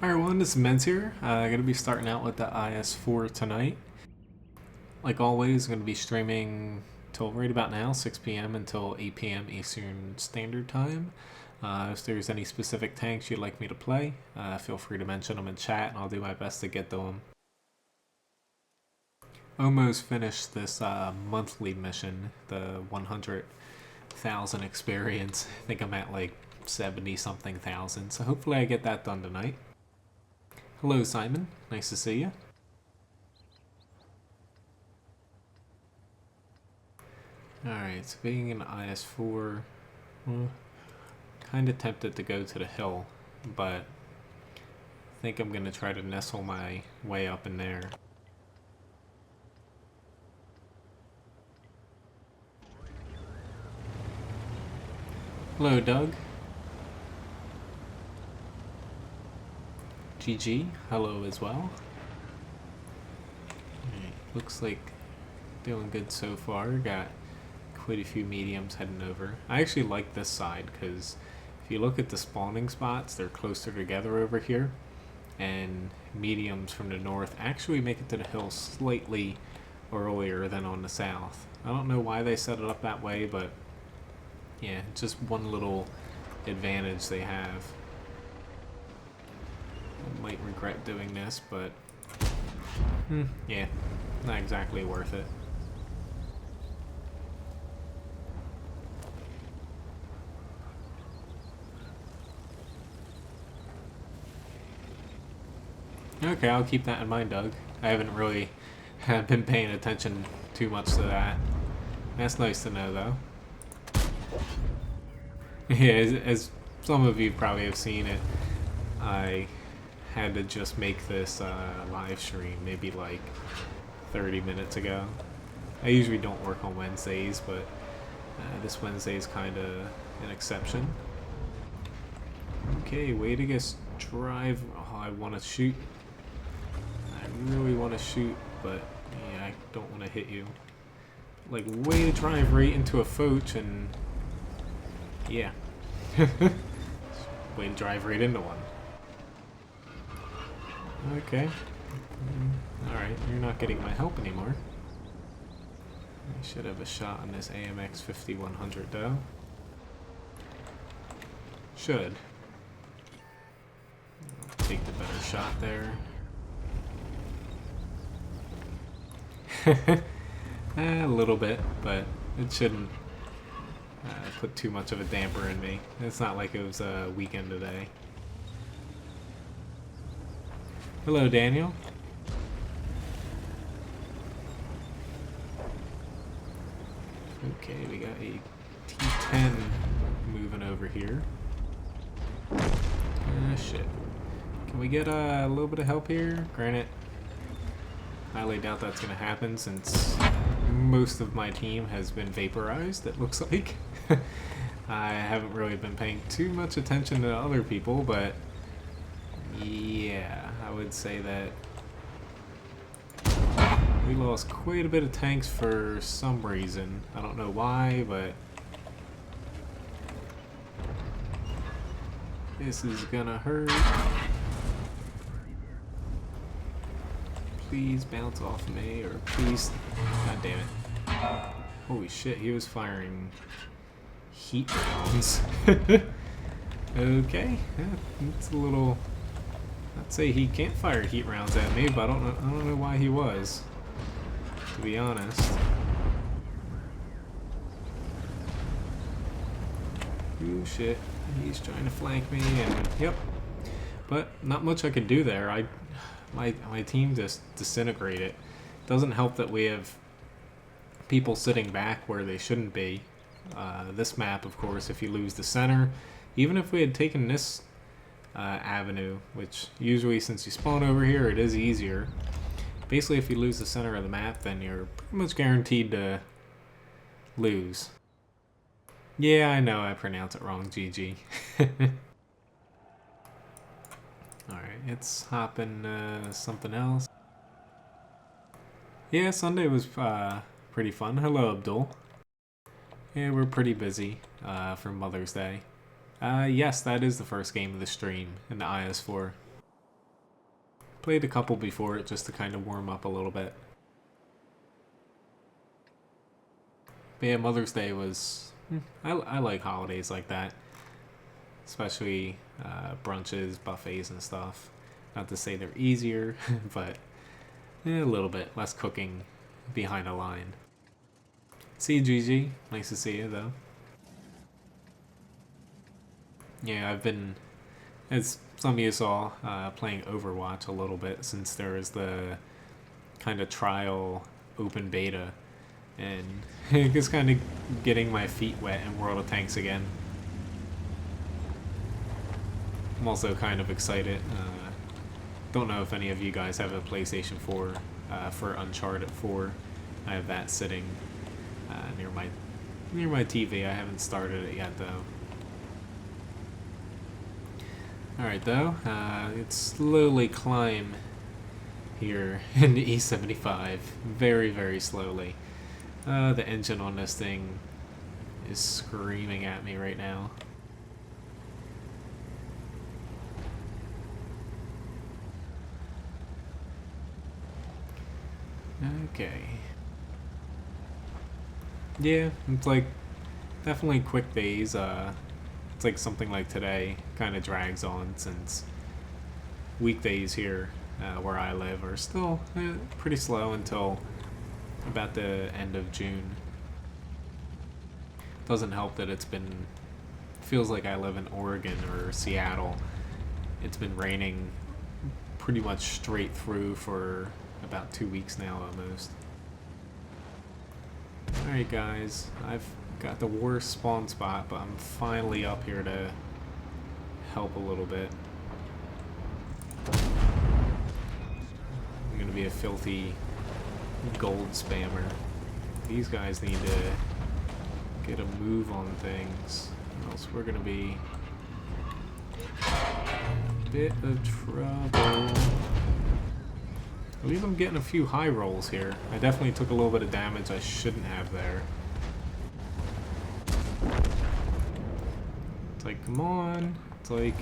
Alright, everyone, this is Menz here. I'm going to be starting out with the IS4 tonight. Like always, I'm going to be streaming till right about now, 6 p.m. until 8 p.m. Eastern Standard Time. If there's any specific tanks you'd like me to play, feel free to mention them in chat and I'll do my best to get to them. Almost finished this monthly mission, the 100,000 experience. I think I'm at like 70 something thousand, so hopefully I get that done tonight. Hello, Simon. Nice to see you. Alright, so being in IS4, kind of tempted to go to the hill, but I think I'm going to try to nestle my way up in there. Hello, Doug. GG, hello as well. Right, looks like doing good so far. Got quite a few mediums heading over. I actually like this side because if you look at the spawning spots, they're closer together over here. And mediums from the north actually make it to the hill slightly earlier than on the south. I don't know why they set it up that way, but yeah, just one little advantage they have. I might regret doing this, but yeah, not exactly worth it. Okay, I'll keep that in mind, Doug. I haven't really been paying attention too much to that. That's nice to know, though. Yeah, as some of you probably have seen it, I had to just make this live stream maybe like 30 minutes ago. I usually don't work on Wednesdays, but this Wednesday is kind of an exception. Okay, way to get drive. Oh, I want to shoot. I really want to shoot, but yeah, I don't want to hit you. Like, way to drive right into a Foch, and yeah. Way to drive right into one. Okay. Alright, you're not getting my help anymore. I should have a shot on this AMX 5100 though. Should. I'll take the better shot there. A little bit, but it shouldn't put too much of a damper in me. It's not like it was a weekend today. Hello, Daniel. Okay, we got a T10 moving over here. Shit. Can we get a little bit of help here? Granted, I highly doubt that's going to happen since most of my team has been vaporized, it looks like. I haven't really been paying too much attention to other people, but yeah, I would say that we lost quite a bit of tanks for some reason. I don't know why, but this is gonna hurt. Please bounce off me, or please... God damn it. Holy shit, he was firing heat rounds. Okay, yeah, it's a little... I'd say he can't fire heat rounds at me, but I don't know why he was, to be honest. Ooh, shit. He's trying to flank me, and yep. But not much I could do there. My team just disintegrated. Doesn't help that we have people sitting back where they shouldn't be. This map, of course, if you lose the center, even if we had taken this avenue, which usually since you spawn over here it is easier. Basically, if you lose the center of the map, then you're pretty much guaranteed to lose. Yeah, I know I pronounce it wrong, GG. Alright, let's hop in something else. Yeah, Sunday was pretty fun. Hello, Abdul. Yeah, we're pretty busy for Mother's Day. Yes, that is the first game of the stream in the IS4. Played a couple before it just to kind of warm up a little bit. But yeah, Mother's Day was... I like holidays like that. Especially brunches, buffets, and stuff. Not to say they're easier, but a little bit less cooking behind a line. See you, Gigi. Nice to see you, though. Yeah, I've been, as some of you saw, playing Overwatch a little bit since there was the kind of trial open beta. And just kind of getting my feet wet in World of Tanks again. I'm also kind of excited. Don't know if any of you guys have a PlayStation 4 for Uncharted 4. I have that sitting near my TV. I haven't started it yet though. Alright though, it's slowly climb here into E75. Very, very slowly. The engine on this thing is screaming at me right now. Okay. Yeah, it's like definitely quick days. It's like something like today kind of drags on since weekdays here where I live are still pretty slow until about the end of June. Doesn't help that feels like I live in Oregon or Seattle. It's been raining pretty much straight through for about 2 weeks now almost. Alright guys, I've got the worst spawn spot, but I'm finally up here to help a little bit. I'm gonna be a filthy gold spammer. These guys need to get a move on things, or else we're gonna be in a bit of trouble. At least I'm getting a few high rolls here. I definitely took a little bit of damage I shouldn't have there. It's like, come on. It's like,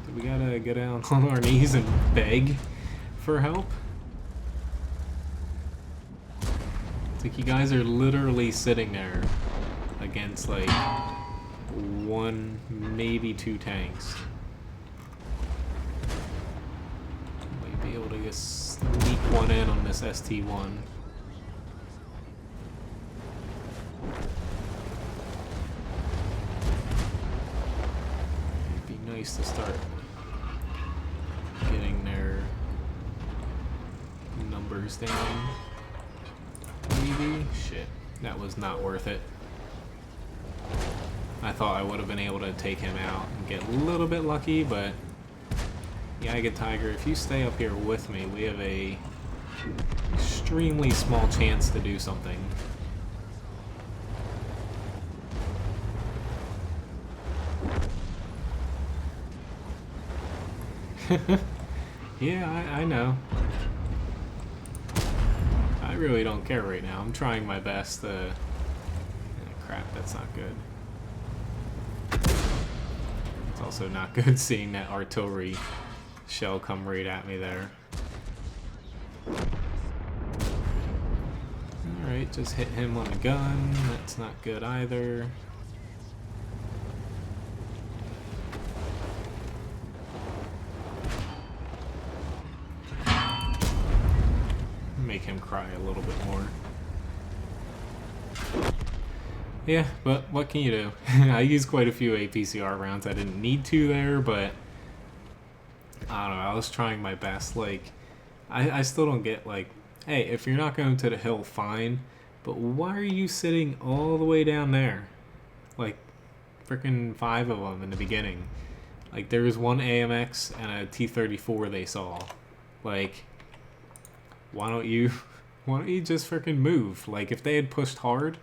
do we gotta get down on our knees and beg for help? It's like you guys are literally sitting there against like one, maybe two tanks. Be able to just sneak one in on this ST1. It'd be nice to start getting their numbers down. Maybe? Shit. That was not worth it. I thought I would have been able to take him out and get a little bit lucky, but Yaga Tiger, if you stay up here with me, we have a extremely small chance to do something. Yeah, I know. I really don't care right now. I'm trying my best to... crap, that's not good. It's also not good seeing that artillery shell come right at me there. Alright, just hit him on the gun. That's not good either. Make him cry a little bit more. Yeah, but what can you do? I used quite a few APCR rounds. I didn't need to there, but I don't know, I was trying my best. Like, I still don't get, like, hey, if you're not going to the hill, fine, but why are you sitting all the way down there? Like, freaking 5 of them in the beginning. Like, there was one AMX and a T-34 they saw. Like, why don't you just freaking move? Like, if they had pushed hard,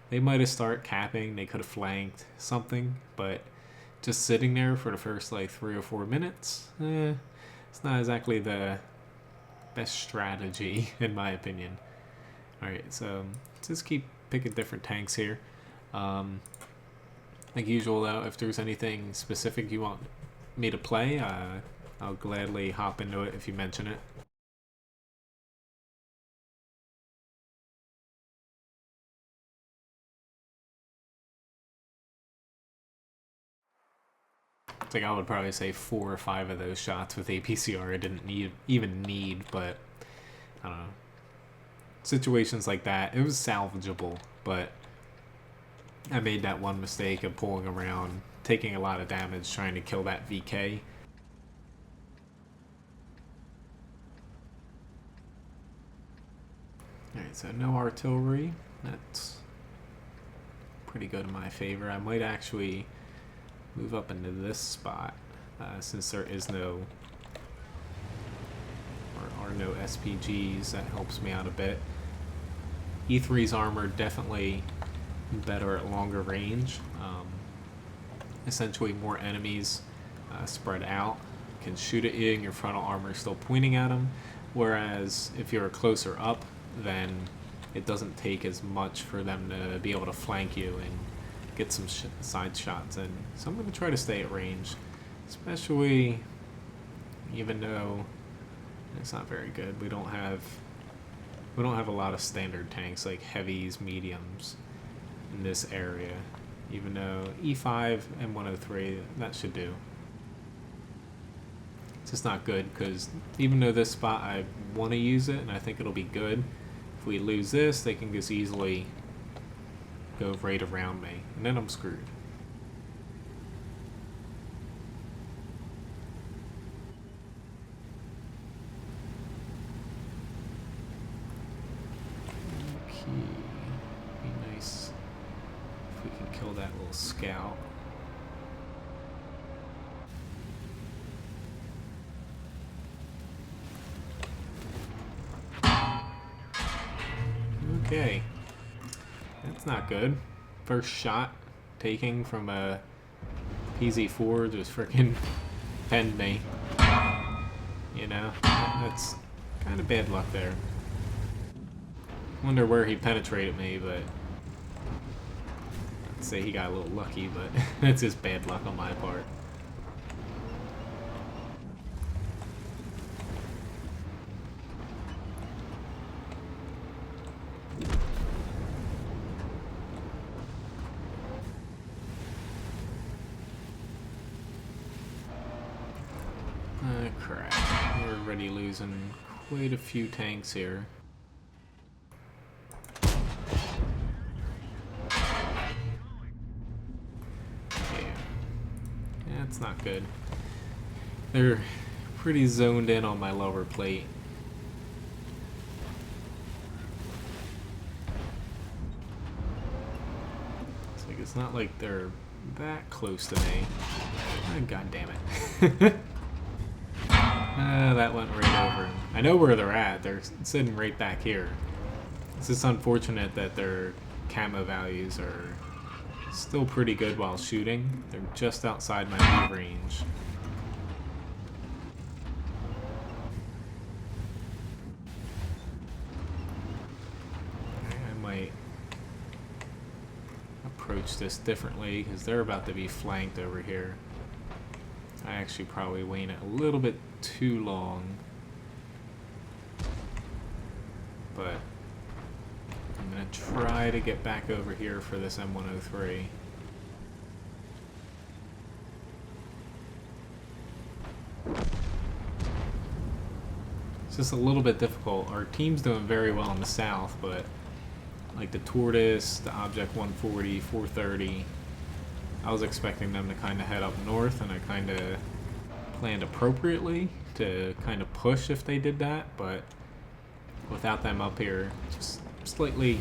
they might have started capping, they could have flanked something, but just sitting there for the first like 3 or 4 minutes, it's not exactly the best strategy in my opinion. Alright, so let's just keep picking different tanks here. Like usual though, if there's anything specific you want me to play, I'll gladly hop into it if you mention it. It's like I would probably say 4 or 5 of those shots with APCR I didn't even need, but I don't know. Situations like that, it was salvageable, but I made that one mistake of pulling around, taking a lot of damage trying to kill that VK. Alright, so no artillery. That's pretty good in my favor. I might actually move up into this spot since there is no, or are no SPGs. That helps me out a bit. E3's armor definitely better at longer range. Essentially more enemies spread out can shoot at you and your frontal armor is still pointing at them, whereas if you're closer up, then it doesn't take as much for them to be able to flank you and get some side shots in. So I'm going to try to stay at range, especially even though it's not very good. We don't have a lot of standard tanks like heavies, mediums in this area, even though E5 and 103, that should do. It's just not good because even though this spot I want to use it and I think it'll be good, if we lose this, they can just easily go right around me, and then I'm screwed. Okay, be nice if we can kill that little scout. Okay. That's not good. First shot taking from a PZ4 just freaking penned me. You know, that's kind of bad luck there. Wonder where he penetrated me, but I'd say he got a little lucky, but that's just bad luck on my part. Crap. We're already losing quite a few tanks here. Yeah. That's not good. They're pretty zoned in on my lower plate. It's like it's not like they're that close to me. Oh, God damn it. That went right over. I know where they're at. They're sitting right back here. It's just unfortunate that their camo values are still pretty good while shooting. They're just outside my view range. I might approach this differently because they're about to be flanked over here. I actually probably wait it a little bit too long, but I'm gonna try to get back over here for this M103. It's just a little bit difficult. Our team's doing very well in the south, but like the Tortoise, the Object 140, 430, I was expecting them to kind of head up north, and I kind of planned appropriately to kind of push if they did that, but without them up here, just slightly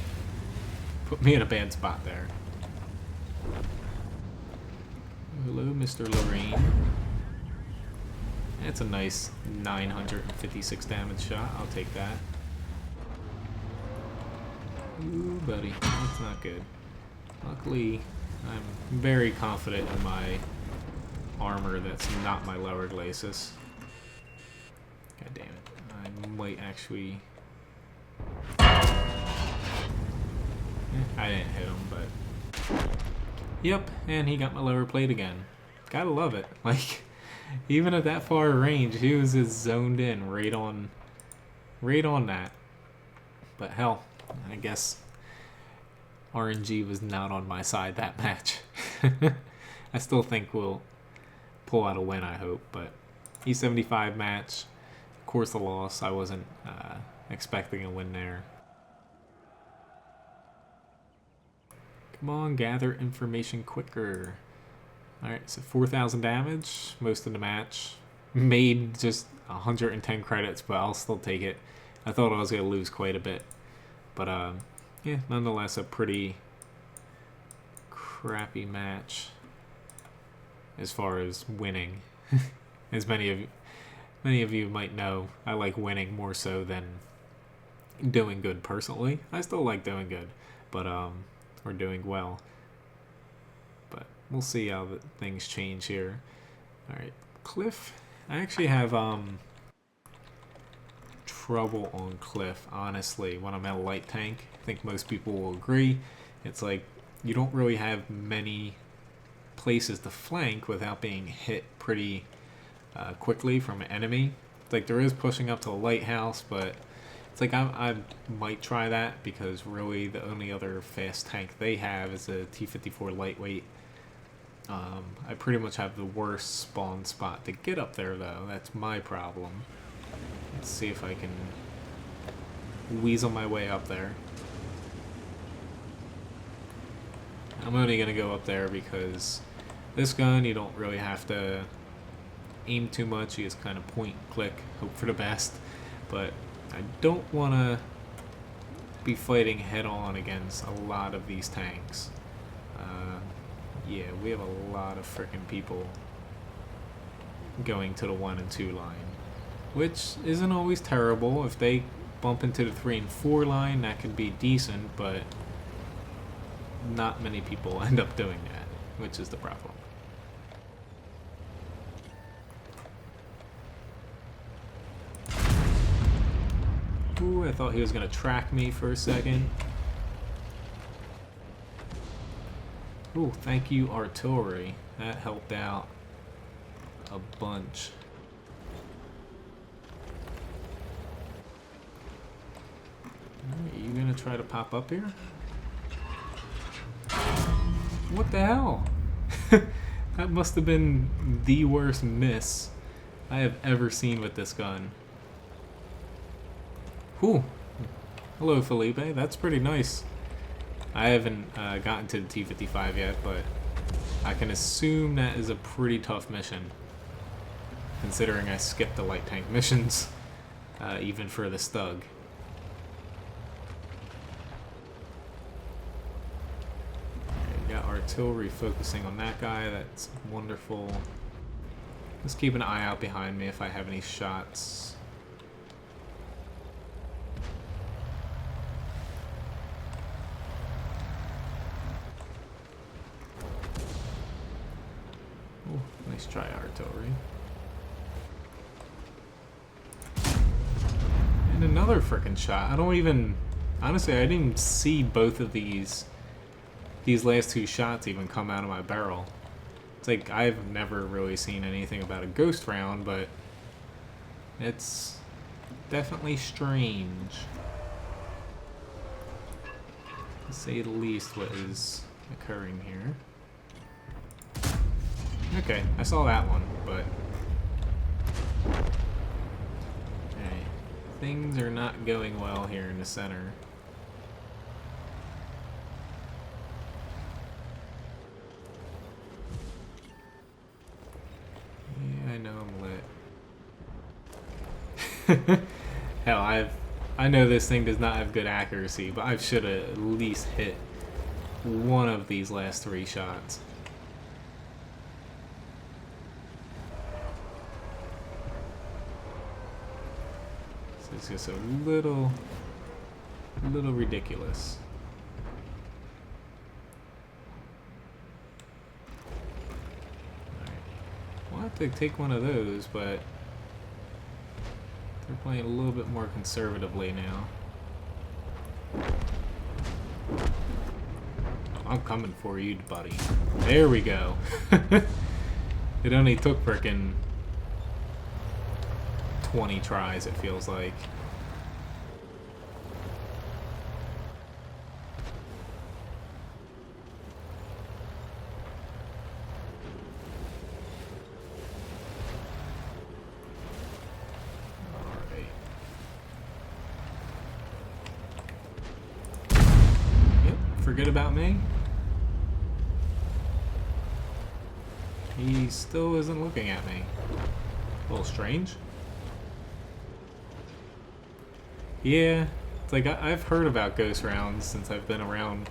put me in a bad spot there. Hello, Mr. Lorraine. That's a nice 956 damage shot. I'll take that. Ooh, buddy. That's not good. Luckily, I'm very confident in my armor that's not my lower glacis. God damn it. I might actually... I didn't hit him, but... Yep, and he got my lower plate again. Gotta love it. Like, Even at that far range, he was just zoned in right on that. But hell, I guess RNG was not on my side that match. I still think we'll pull out a win, I hope. But E75 match, of course, a loss. I wasn't expecting a win there. Come on, gather information quicker. Alright, so 4,000 damage, most of the match. Made just 110 credits, but I'll still take it. I thought I was going to lose quite a bit. But, yeah, nonetheless, a pretty crappy match as far as winning. As many of you might know, I like winning more so than doing good personally. I still like doing good, but, or doing well. But we'll see how things change here. Alright, Cliff. I actually have, trouble on Cliff, honestly, when I'm at a light tank. I think most people will agree. It's like you don't really have many places to flank without being hit pretty quickly from an enemy. It's like there is pushing up to a lighthouse, but it's like I might try that because really the only other fast tank they have is a T-54 lightweight. I pretty much have the worst spawn spot to get up there, though. That's my problem. Let's see if I can weasel my way up there. I'm only going to go up there because this gun, you don't really have to aim too much. You just kind of point, click, hope for the best. But I don't want to be fighting head-on against a lot of these tanks. Yeah, we have a lot of frickin' people going to the 1 and 2 line, which isn't always terrible. If they bump into the 3 and 4 line, that could be decent, but not many people end up doing that, which is the problem. Ooh, I thought he was going to track me for a second. Ooh, thank you, artillery. That helped out a bunch. Are you gonna try to pop up here? What the hell? That must have been the worst miss I have ever seen with this gun. Whew. Hello, Felipe. That's pretty nice. I haven't gotten to the T-55 yet, but I can assume that is a pretty tough mission, considering I skipped the light tank missions, even for the Stug. Okay, got artillery focusing on that guy. That's wonderful. Let's keep an eye out behind me if I have any shots. Nice try, artillery. And another frickin' shot. I don't even... Honestly, I didn't even see both of these last two shots even come out of my barrel. It's like I've never really seen anything about a ghost round, but it's definitely strange, to say the least, what is occurring here. Okay, I saw that one, but... Okay, things are not going well here in the center. Yeah, I know I'm lit. Hell, I know this thing does not have good accuracy, but I should have at least hit one of these last 3 shots. It's just a little ridiculous. Alright. We'll have to take one of those, but they're playing a little bit more conservatively now. I'm coming for you, buddy. There we go. It only took frickin' 20 tries, it feels like. Forget about me. He still isn't looking at me. A little strange. Yeah, it's like I've heard about ghost rounds since I've been around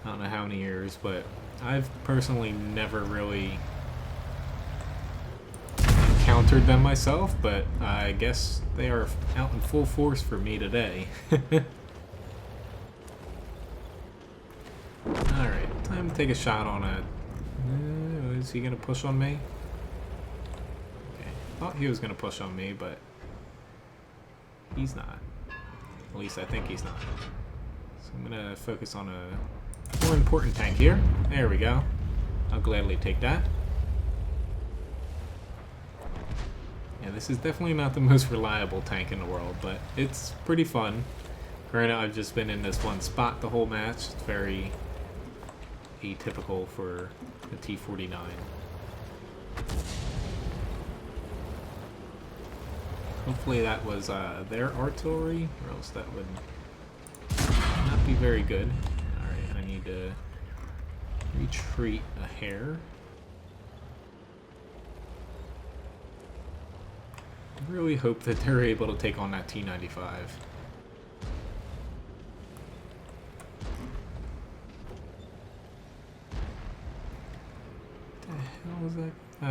I don't know how many years, but I've personally never really encountered them myself, but I guess they are out in full force for me today. Alright, time to take a shot on a... is he gonna push on me? Okay, thought he was gonna push on me, but he's not. At least I think he's not. So I'm gonna focus on a more important tank here. There we go. I'll gladly take that. Yeah, this is definitely not the most reliable tank in the world, but it's pretty fun. Granted, I've just been in this one spot the whole match. It's very atypical for the T-49. Hopefully that was their artillery, or else that would not be very good. Alright, I need to retreat a hair. I really hope that they're able to take on that T-95. What was that? Oh,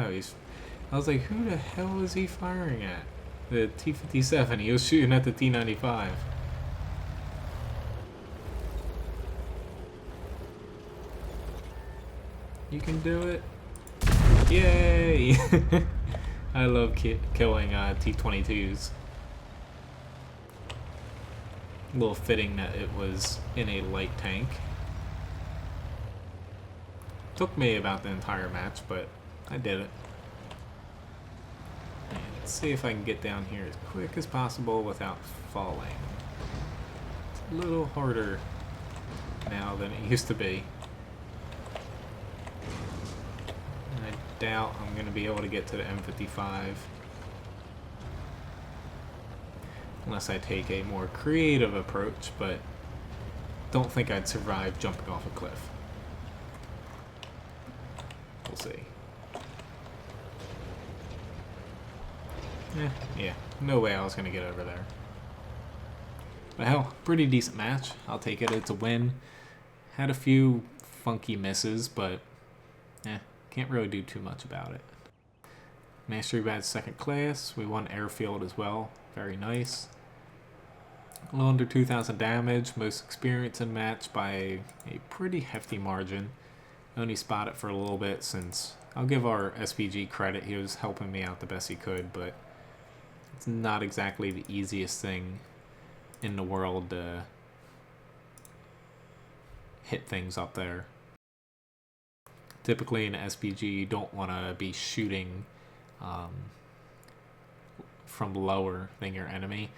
I was like, who the hell is he firing at? The T-57. He was shooting at the T-95. You can do it. Yay! I love killing T-22s. A little fitting that it was in a light tank. Took me about the entire match, but I did it. And let's see if I can get down here as quick as possible without falling. It's a little harder now than it used to be. And I doubt I'm going to be able to get to the M55. Unless I take a more creative approach, but don't think I'd survive jumping off a cliff. We'll see. Yeah, no way I was going to get over there. But hell, pretty decent match. I'll take it. It's a win. Had a few funky misses, but can't really do too much about it. Mastery badge second class. We won airfield as well. Very nice. A little under 2,000 damage. Most experience in match by a pretty hefty margin. Only spot it for a little bit since I'll give our SPG credit. He was helping me out the best he could, but it's not exactly the easiest thing in the world to hit things up there. Typically in SPG, you don't want to be shooting from lower than your enemy.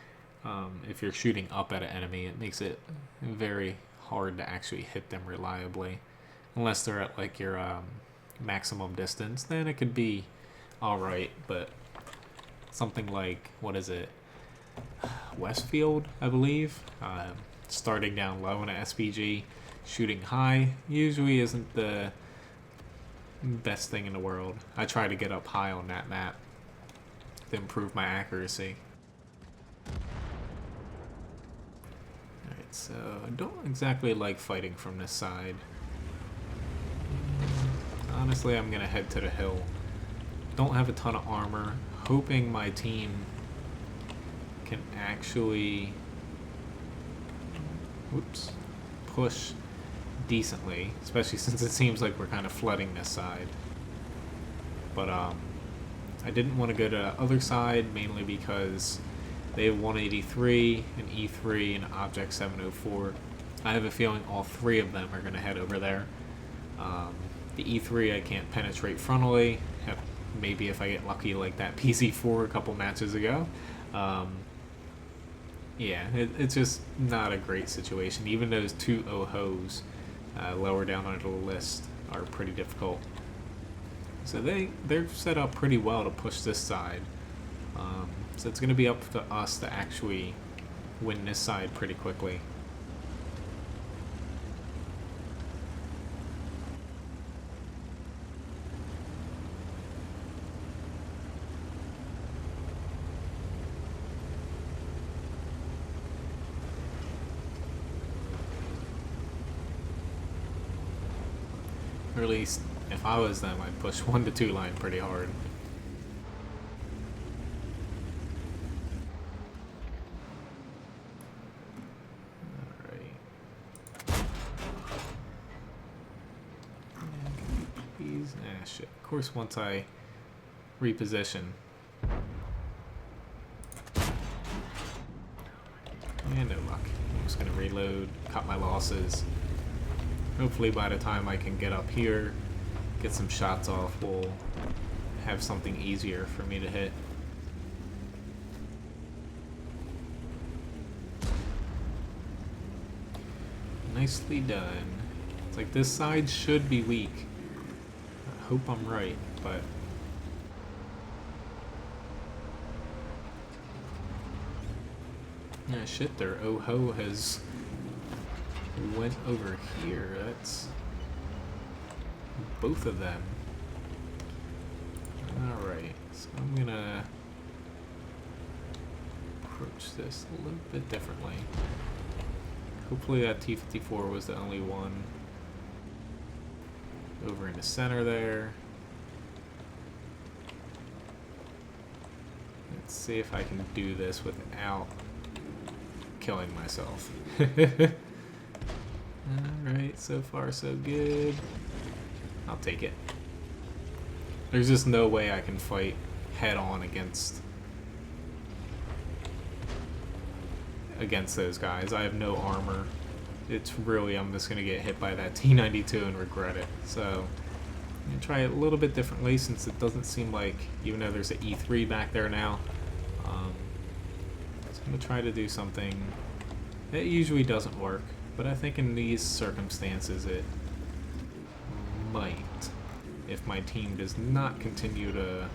If you're shooting up at an enemy, it makes it very hard to actually hit them reliably. Unless they're at like your maximum distance, then it could be alright, but something like, what is it, Westfield, I believe, starting down low in an SPG, shooting high usually isn't the best thing in the world. I try to get up high on that map to improve my accuracy. Alright, so I don't exactly like fighting from this side. Honestly, I'm gonna head to the hill. Don't have a ton of armor. Hoping my team can actually push decently, especially since it seems like we're kind of flooding this side. But I didn't want to go to the other side, mainly because they have 183, an E3, and Object 704. I have a feeling all three of them are going to head over there. The E3 I can't penetrate frontally, have maybe if I get lucky like that PZ4 a couple matches ago. Yeah, it's just not a great situation. Even those two Ohos lower down on the list are pretty difficult. So they're set up pretty well to push this side. So it's going to be up to us to actually win this side pretty quickly. Or at least, if I was them, I'd push 1 to 2 line pretty hard. Shit. Of course, once I reposition. And no luck. I'm just going to reload, cut my losses. Hopefully by the time I can get up here, get some shots off, we'll have something easier for me to hit. Nicely done. It's like this side should be weak. I hope I'm right, but yeah, shit, their Oho has went over here. That's both of them. Alright, so I'm gonna approach this a little bit differently. Hopefully that T-54 was the only one. Over in the center there. Let's see if I can do this without killing myself. Alright, so far so good. I'll take it. There's just no way I can fight head on against those guys. I have no armor. It's really, I'm just going to get hit by that T-92 and regret it. So I'm going to try it a little bit differently, since it doesn't seem like, even though there's an E3 back there now, so I'm going to try to do something that usually doesn't work, but I think in these circumstances it might. If my team does not continue to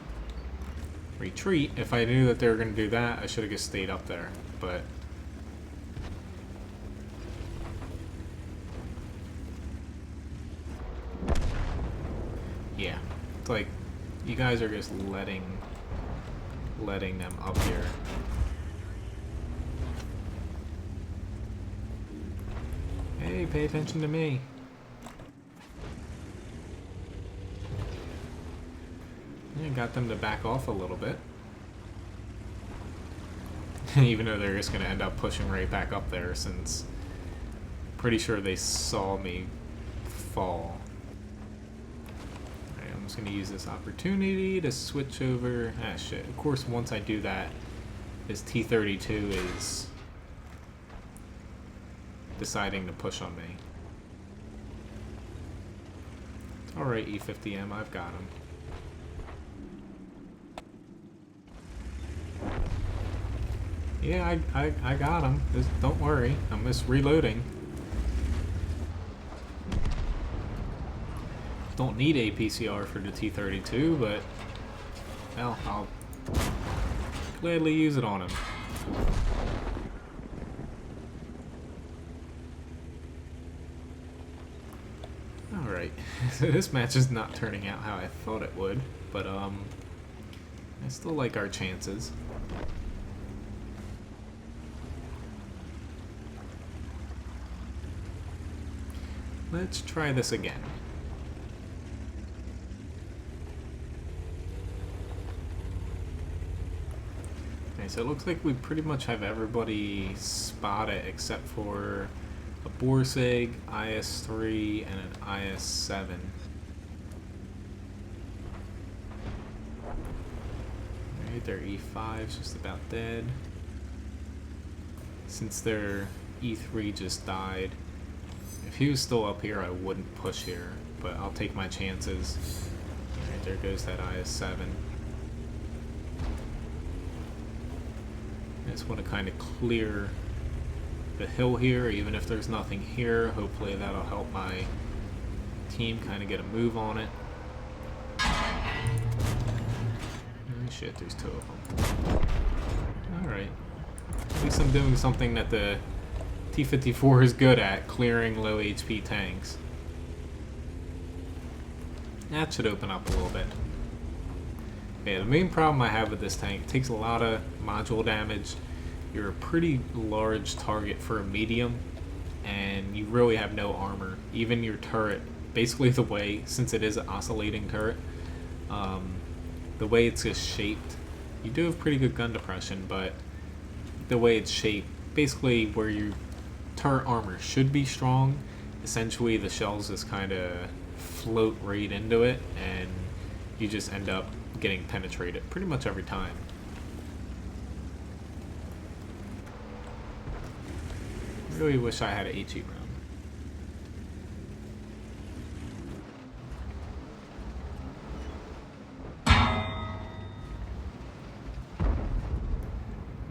retreat. If I knew that they were going to do that, I should have just stayed up there, but yeah, it's like you guys are just letting them up here. Hey, pay attention to me. Yeah, got them to back off a little bit. Even though they're just going to end up pushing right back up there, since I'm pretty sure they saw me fall. I'm just going to use this opportunity to switch over. Ah, shit. Of course, once I do that, this T-32 is deciding to push on me. Alright, E-50M, I've got him. Yeah, I got him. Just don't worry. I'm just reloading. Don't need a PCR for the T-32, but well, I'll gladly use it on him. Alright, so this match is not turning out how I thought it would, but I still like our chances. Let's try this again. Okay, so it looks like we pretty much have everybody spotted except for a Borsig, IS-3, and an IS-7. Alright, their E5's just about dead. Since their E3 just died. If he was still up here, I wouldn't push here, but I'll take my chances. Right, there goes that IS-7. I just want to kind of clear the hill here, even if there's nothing here. Hopefully that'll help my team kind of get a move on it. Oh shit, there's two of them. Alright. At least I'm doing something that the T-54 is good at, clearing low HP tanks. That should open up a little bit. Yeah, the main problem I have with this tank, it takes a lot of module damage. You're a pretty large target for a medium, and you really have no armor. Even your turret, basically the way, since it is an oscillating turret, the way it's just shaped, you do have pretty good gun depression, but the way it's shaped, basically where your turret armor should be strong, essentially the shells just kind of float right into it, and you just end up getting penetrated pretty much every time. Really wish I had an HE round.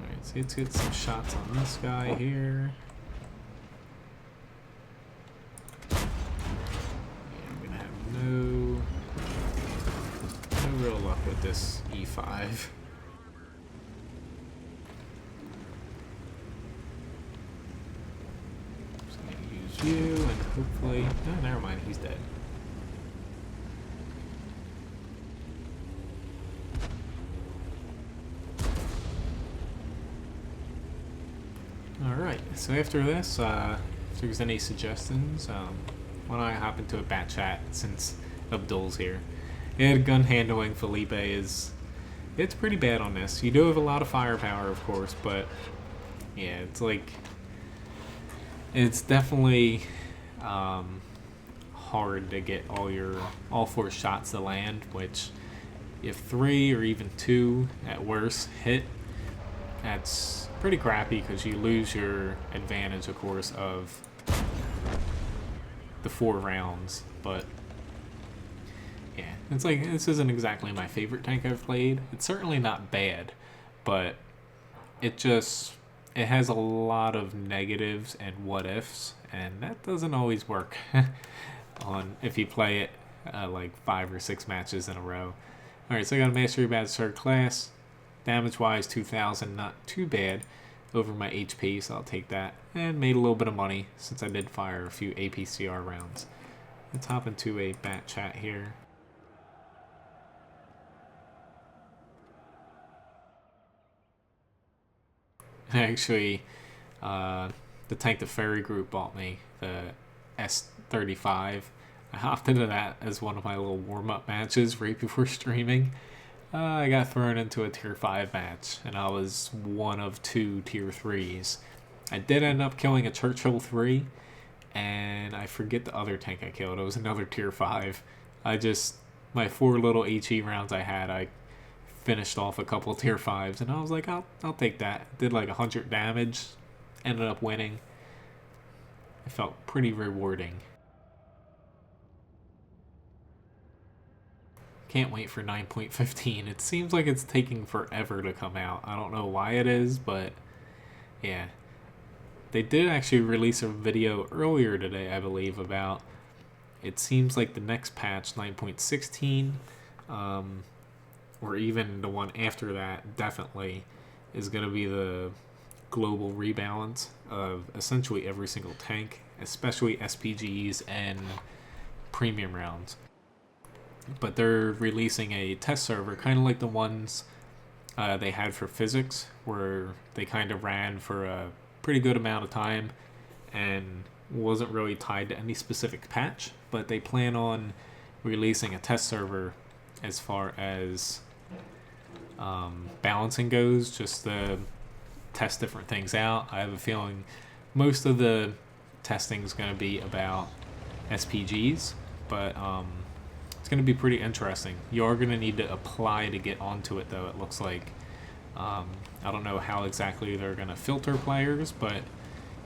Alright, so let's get some shots on this guy here. No real luck with this E5. Just gonna use you and hopefully... Oh, never mind, he's dead. Alright, so after this, if there's any suggestions, why don't I hop into a bat chat since Abdul's here. Yeah, gun handling, Felipe, it's pretty bad on this. You do have a lot of firepower, of course, but yeah, it's like, it's definitely hard to get all four shots to land, which if 3 or even 2 at worst hit, that's pretty crappy because you lose your advantage, of course, of the 4 rounds. But yeah, it's like, this isn't exactly my favorite tank I've played. It's certainly not bad, but it has a lot of negatives and what ifs, and that doesn't always work on if you play it like 5 or 6 matches in a row. Alright, so I got a Mastery Badge 3rd class. Damage wise, 2,000, not too bad over my HP, so I'll take that. And made a little bit of money since I did fire a few APCR rounds. Let's hop into a bat chat here. Actually, the tank the Ferry Group bought me, the S35. I hopped into that as one of my little warm-up matches right before streaming. I got thrown into a tier 5 match, and I was one of 2 tier 3s. I did end up killing a Churchill 3, and I forget the other tank I killed. It was another tier 5. My 4 little HE rounds I had, I finished off a couple tier 5s, and I was like, I'll take that. Did like 100 damage, ended up winning. It felt pretty rewarding. Can't wait for 9.15. It seems like it's taking forever to come out. I don't know why it is, but yeah. They did actually release a video earlier today, I believe, about it seems like the next patch, 9.16, or even the one after that, definitely, is going to be the global rebalance of essentially every single tank, especially SPGs and premium rounds. But they're releasing a test server, kind of like the ones they had for physics, where they kind of ran for a pretty good amount of time and wasn't really tied to any specific patch, but they plan on releasing a test server as far as balancing goes, just to test different things out. I have a feeling most of the testing is going to be about SPGs, but it's going to be pretty interesting. You are going to need to apply to get onto it, though, it looks like. I don't know how exactly they're going to filter players, but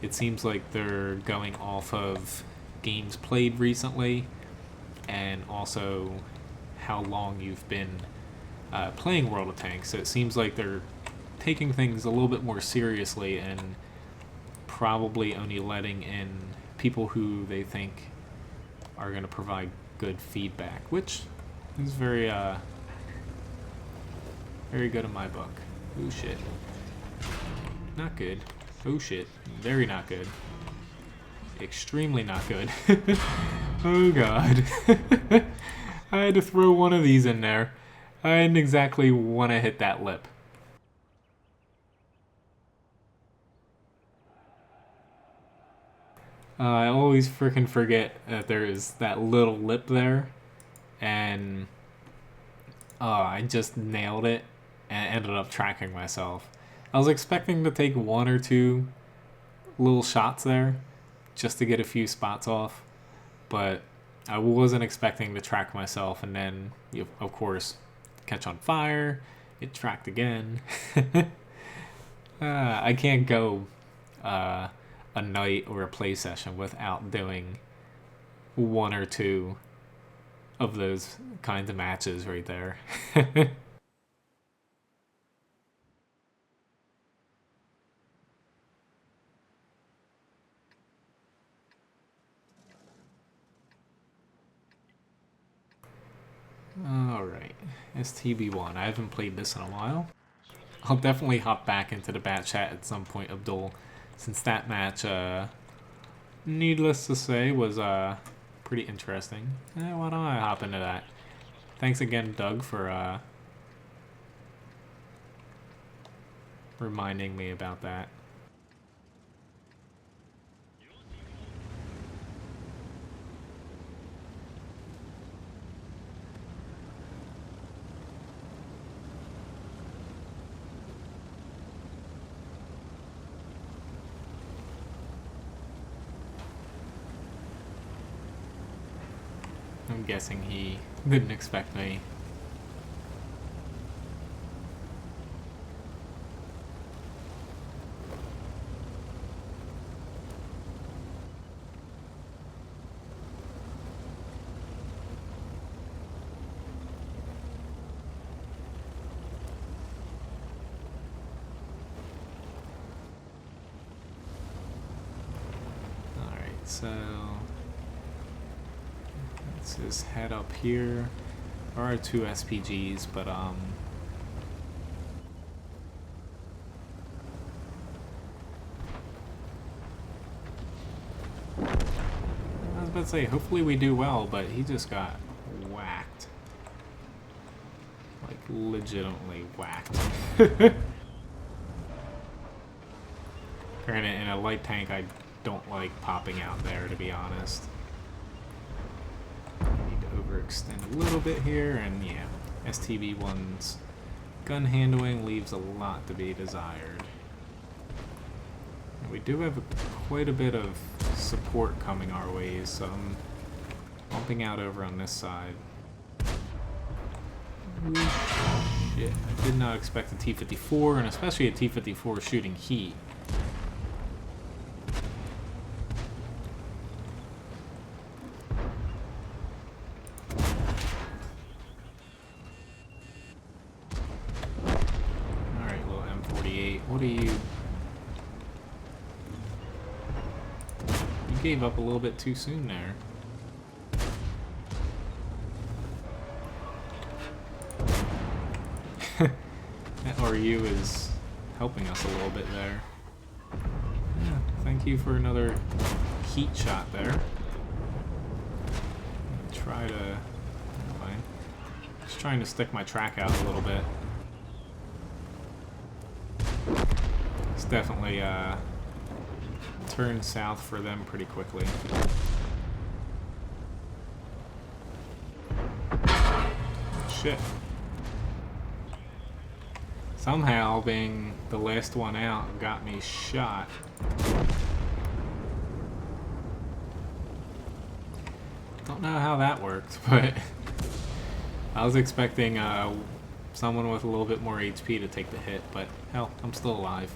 it seems like they're going off of games played recently and also how long you've been playing World of Tanks. So it seems like they're taking things a little bit more seriously and probably only letting in people who they think are going to provide good feedback, which is very very good in my book. Oh shit. Not good. Oh shit. Very not good. Extremely not good. Oh god. I had to throw one of these in there. I didn't exactly want to hit that lip. I always freaking forget that there's that little lip there, and I just nailed it and ended up tracking myself. I was expecting to take one or two little shots there just to get a few spots off, but I wasn't expecting to track myself and then, of course, catch on fire. It tracked again. I can't go a night or a play session without doing one or two of those kinds of matches right there. Alright, STB1. I haven't played this in a while. I'll definitely hop back into the bat chat at some point, Abdul, since that match, needless to say, was pretty interesting. Why don't I hop into that? Thanks again, Doug, for reminding me about that. I'm guessing he didn't expect me. Alright, so let's just head up here. There are 2 SPGs, but I was about to say, hopefully we do well, but he just got whacked. Like, legitimately whacked. Granted, in a light tank, I don't like popping out there, to be honest. Need to overextend a little bit here, and yeah, STB1's gun handling leaves a lot to be desired. And we do have quite a bit of support coming our ways, so I'm bumping out over on this side. Ooh, shit, I did not expect a T-54, and especially a T-54 shooting heat. Alright, little M48, what are you... You gave up a little bit too soon there. That RU is helping us a little bit there. Yeah, thank you for another heat shot there. Try to... Fine. Just trying to stick my track out a little bit. It's definitely turned south for them pretty quickly. Shit. Somehow, being the last one out got me shot. Don't know how that worked, but I was expecting someone with a little bit more HP to take the hit, but hell, I'm still alive.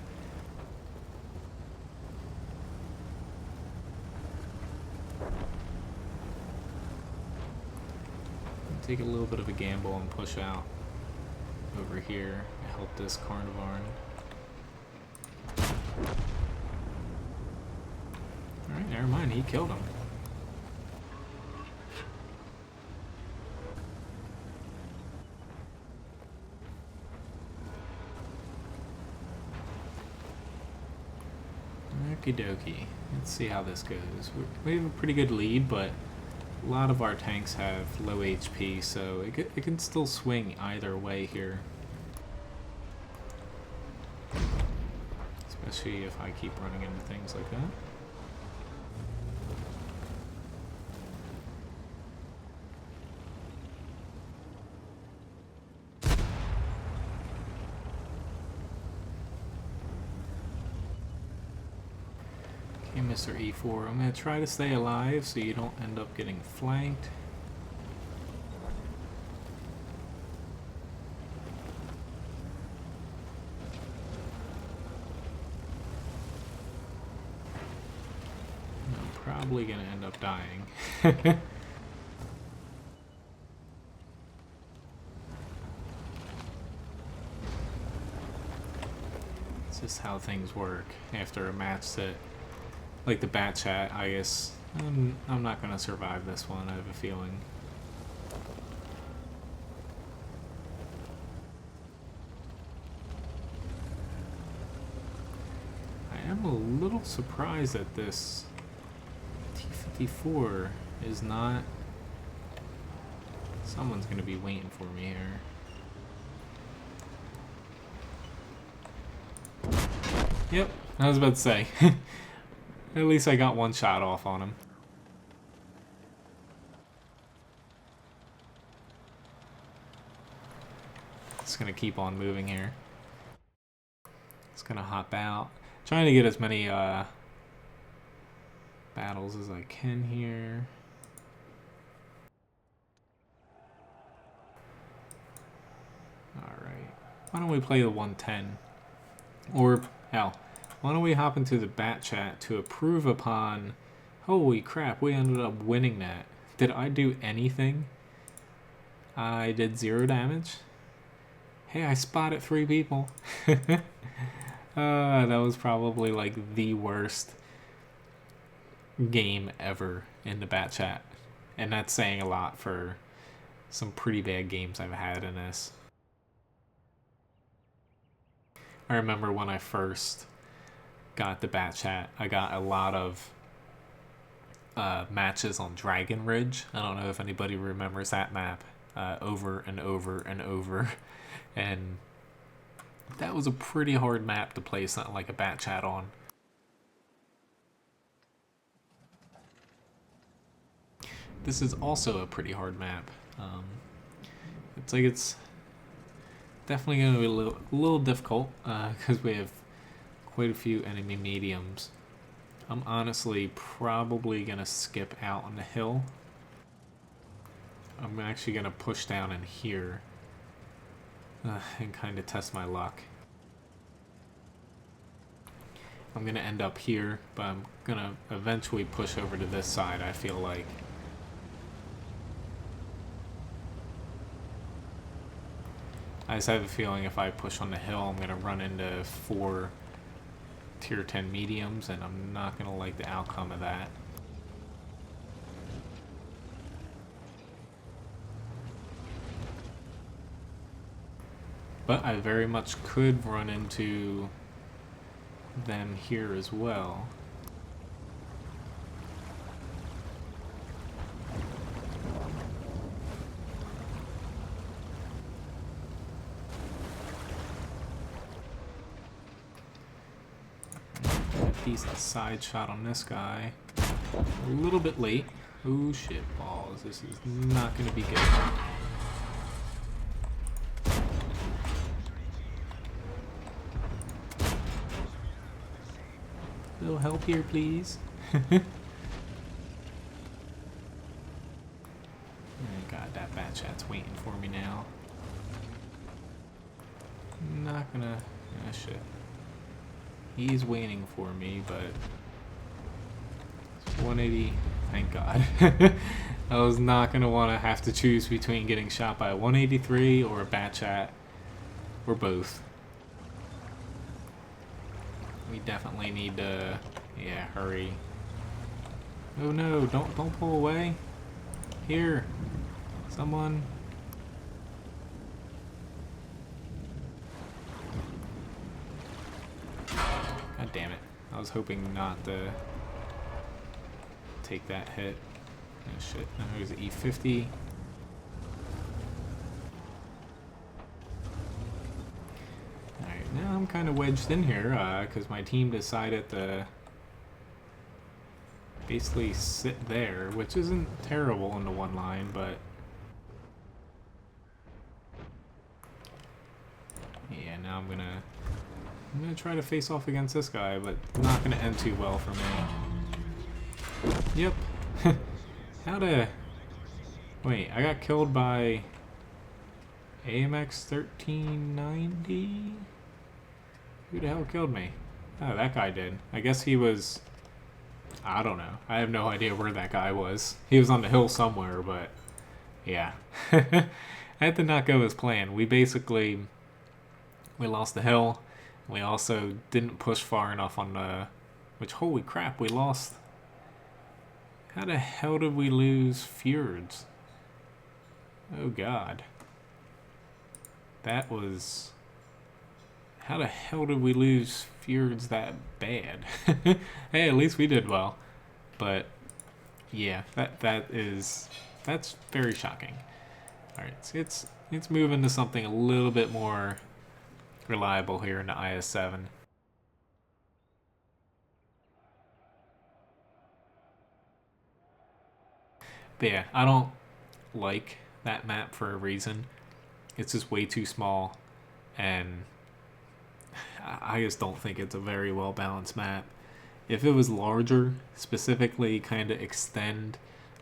take a little bit of a gamble and push out over here to help this Carnivorn. Alright, never mind, he killed him. Okie dokie. Let's see how this goes. We have a pretty good lead, but a lot of our tanks have low HP, so it can still swing either way here. Especially if I keep running into things like that. Okay, Mr. E4, I'm going to try to stay alive so you don't end up getting flanked. I'm probably going to end up dying. It's just how things work after a match that, like the bat chat, I guess I'm not gonna survive this one, I have a feeling. I am a little surprised that this T-54 is not... Someone's gonna be waiting for me here. Yep, I was about to say. At least I got one shot off on him. Just gonna keep on moving here. Just gonna hop out. Trying to get as many battles as I can here. Alright. Why don't we play the 110? Or, hell, why don't we hop into the bat chat to approve upon... Holy crap, we ended up winning that. Did I do anything? I did 0 damage. Hey, I spotted 3 people. That was probably like the worst game ever in the bat chat. And that's saying a lot for some pretty bad games I've had in this. I remember when I first got the bat chat, I got a lot of matches on Dragon Ridge. I don't know if anybody remembers that map. Over and over and over. And that was a pretty hard map to play something like a bat chat on. This is also a pretty hard map. It's like it's definitely going to be a little difficult because we have quite a few enemy mediums. I'm honestly probably going to skip out on the hill. I'm actually going to push down in here and kind of test my luck. I'm going to end up here, but I'm going to eventually push over to this side, I feel like. I just have a feeling if I push on the hill, I'm going to run into 4 tier 10 mediums, and I'm not going to like the outcome of that. But I very much could run into them here as well. Decent side shot on this guy. A little bit late. Oh shit balls. This is not going to be good. A little help here, please. Oh god, that bat chat's waiting for me now. Not gonna... ah, shit. He's waiting for me, but... 180... Thank god. I was not going to want to have to choose between getting shot by a 183 or a bat chat, or both. We definitely need to, yeah, hurry. Oh no, don't pull away. Here, someone. God damn it. I was hoping not to take that hit. Oh shit, now there's an E50. Alright, now I'm kind of wedged in here because my team decided to basically sit there, which isn't terrible in the one line, but yeah, now I'm gonna try to face off against this guy, but not gonna end too well for me. Yep. Wait, I got killed by AMX 1390? Who the hell killed me? Oh, that guy did. I guess he was... I don't know. I have no idea where that guy was. He was on the hill somewhere, but... yeah. That did not go as planned. We lost the hill. We also didn't push far enough on the... which, holy crap, we lost... How the hell did we lose Fjords? Oh god. That was... How the hell did we lose Fjords that bad? Hey, at least we did well. But, yeah, that's very shocking. Alright, so it's moving to something a little bit more reliable here in the IS-7. But yeah, I don't like that map for a reason. It's just way too small, and I just don't think it's a very well balanced map. If it was larger, specifically kind of extend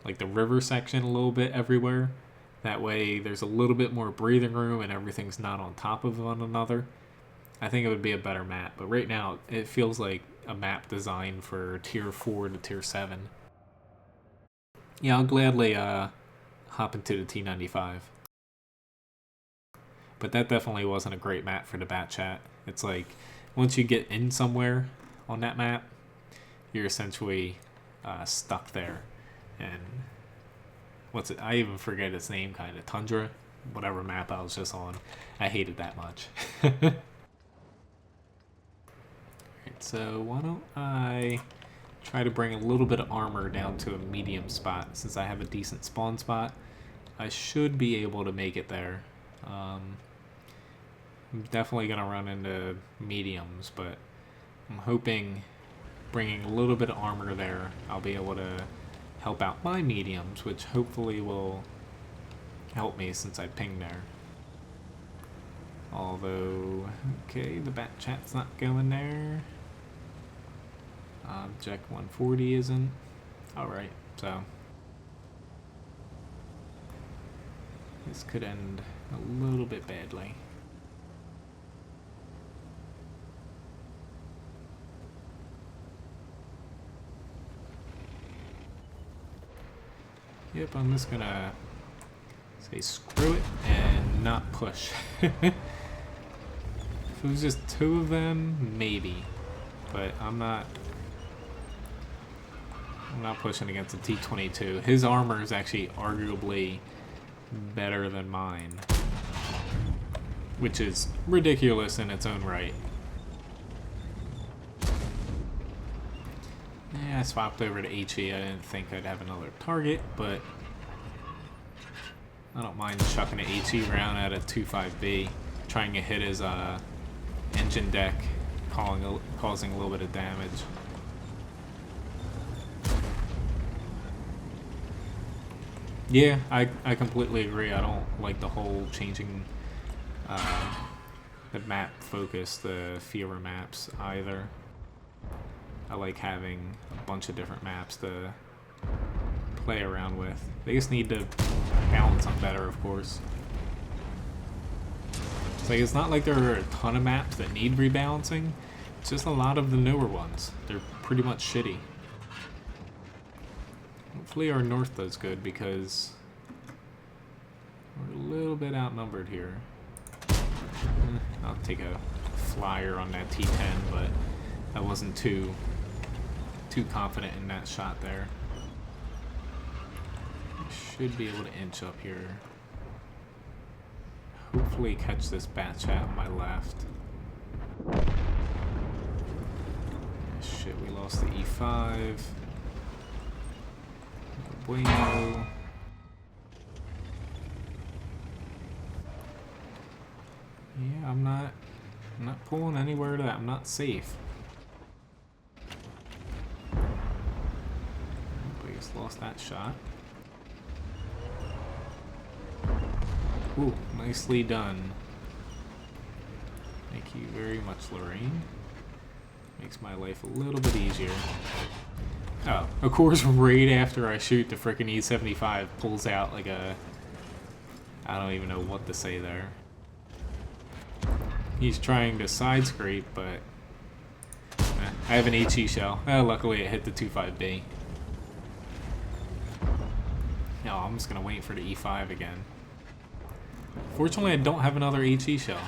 like the river section a little bit everywhere, that way there's a little bit more breathing room and everything's not on top of one another, I think it would be a better map. But right now, it feels like a map designed for tier 4 to tier 7. Yeah, I'll gladly hop into the T95. But that definitely wasn't a great map for the bat chat. It's like, once you get in somewhere on that map, you're essentially stuck there. And what's it? I even forget its name, kind of. Tundra? Whatever map I was just on. I hated that much. Alright, so why don't I... try to bring a little bit of armor down to a medium spot. Since I have a decent spawn spot, I should be able to make it there. I'm definitely going to run into mediums, but I'm hoping bringing a little bit of armor there, I'll be able to help out my mediums, which hopefully will help me since I pinged there. Although, okay, the bat chat's not going there. Object 140 isn't. Alright, so this could end a little bit badly. Yep, I'm just gonna say screw it and not push. If it was just two of them, maybe. But I'm not pushing against a T-22. His armor is actually arguably better than mine, which is ridiculous in its own right. Yeah, I swapped over to HE. I didn't think I'd have another target, but I don't mind chucking an HE round at a 2.5B, trying to hit his engine deck, causing a little bit of damage. Yeah, I completely agree. I don't like the whole changing the map focus, the Fiora maps either. I like having a bunch of different maps to play around with. They just need to balance them better, of course. It's like, it's not like there are a ton of maps that need rebalancing. It's just a lot of the newer ones. They're pretty much shitty. Hopefully our north does good because we're a little bit outnumbered here. I'll take a flyer on that T10, but I wasn't too confident in that shot there. I should be able to inch up here. Hopefully catch this bat chat on my left. Shit, we lost the E5. Bueno. Yeah, I'm not pulling anywhere that I'm not safe. We just lost that shot. Ooh, nicely done. Thank you very much, Lorraine. Makes my life a little bit easier. Oh, of course, right after I shoot, the frickin' E75 pulls out like a... I don't even know what to say there. He's trying to side scrape, but... I have an HE shell. Luckily it hit the 25B. No, I'm just gonna wait for the E5 again. Fortunately, I don't have another HE shell.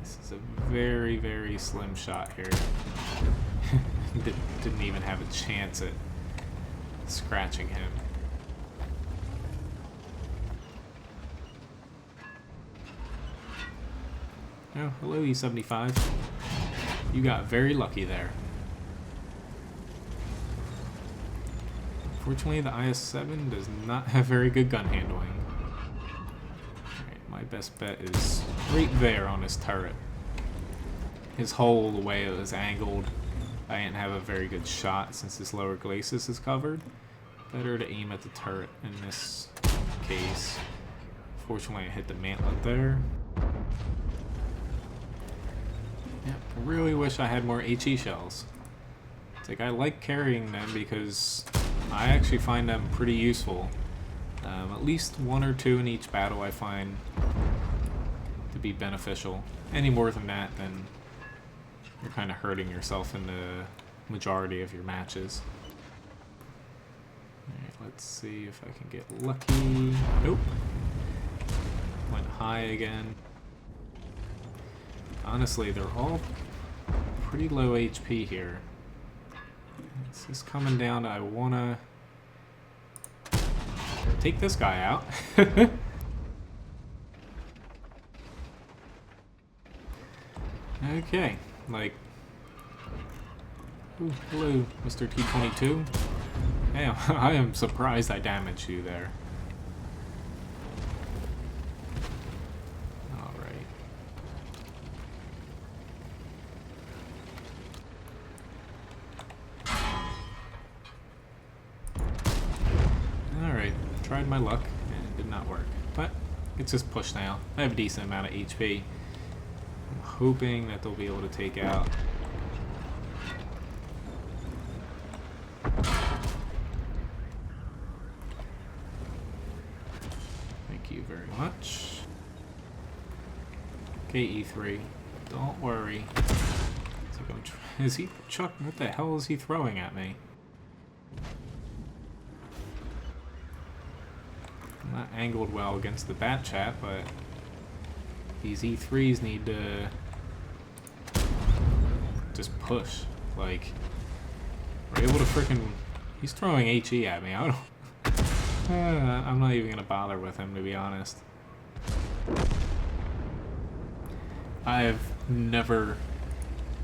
This is a very, very slim shot here. Didn't even have a chance at scratching him. Oh, hello E75. You got very lucky there. Unfortunately, the IS-7 does not have very good gun handling. Alright, my best bet is right there on his turret. His hull, the way it was angled, I didn't have a very good shot since this lower glacis is covered. Better to aim at the turret in this case. Fortunately, I hit the mantlet there. Yeah, really wish I had more HE shells. It's like I like carrying them because I actually find them pretty useful. At least one or two in each battle I find to be beneficial. Any more than that, then you're kind of hurting yourself in the majority of your matches. Alright, let's see if I can get lucky. Nope. Went high again. Honestly, they're all pretty low HP here. It's just coming down to I wanna take this guy out. Okay, like, ooh, hello, Mr. T-22. Hey, I am surprised I damaged you there. Alright. Alright, tried my luck, and it did not work. But, it's just push now. I have a decent amount of HP. I'm hoping that they'll be able to take out. Thank you very much. Okay, E3. Don't worry. Is he Chuck? What the hell is he throwing at me? I'm not angled well against the bat chat, but these E3s need to just push. Like, we're able to frickin'... He's throwing HE at me. I don't... I'm not even gonna bother with him, to be honest. I've never...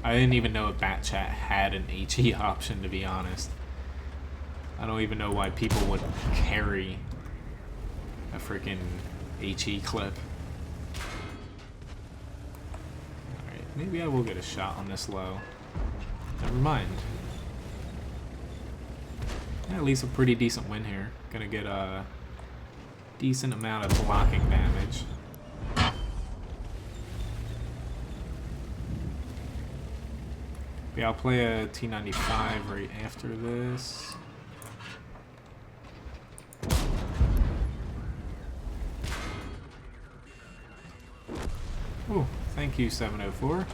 I didn't even know a bat chat had an HE option, to be honest. I don't even know why people would carry a freaking HE clip. Alright, maybe I will get a shot on this low. Never mind. Yeah, at least a pretty decent win here. Gonna get a decent amount of blocking damage. Yeah, I'll play a T95 right after this. Oh, thank you, 704.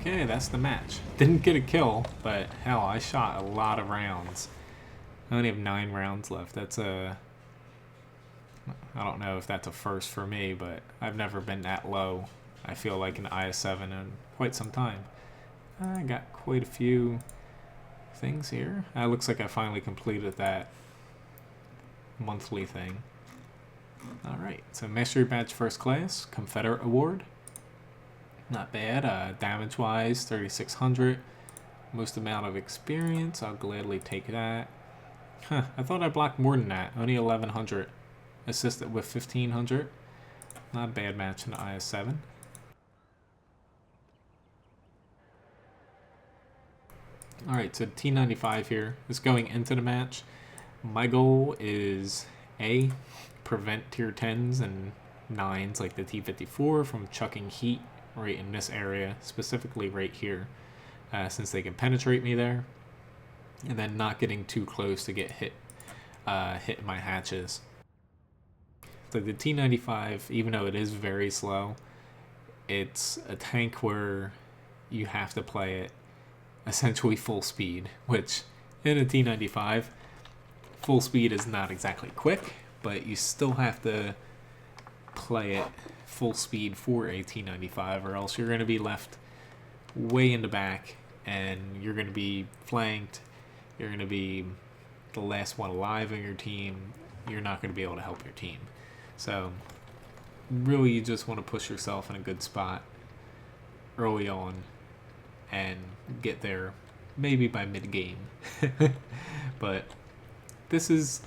Okay, that's the match. Didn't get a kill, but hell, I shot a lot of rounds. I only have 9 rounds left. That's a... I don't know if that's a first for me, but I've never been that low, I feel like, in IS-7 in quite some time. I got quite a few things here. It looks like I finally completed that monthly thing. Alright, so Mastery Badge First Class, Confederate Award. Not bad. Damage-wise, 3,600. Most amount of experience, I'll gladly take that. Huh, I thought I blocked more than that. Only 1,100. Assisted with 1,500. Not a bad match in the IS-7. Alright, so T95 here is going into the match. My goal is A, prevent tier 10s and 9s like the T54 from chucking heat right in this area, specifically right here, since they can penetrate me there, and then not getting too close to get hit my hatches. So the T95, even though it is very slow, it's a tank where you have to play it essentially full speed, which in a T95, full speed is not exactly quick, but you still have to play it full speed for a T95, or else you're going to be left way in the back and you're going to be flanked, you're going to be the last one alive in your team, you're not going to be able to help your team. So really you just want to push yourself in a good spot early on and get there maybe by mid-game. But this is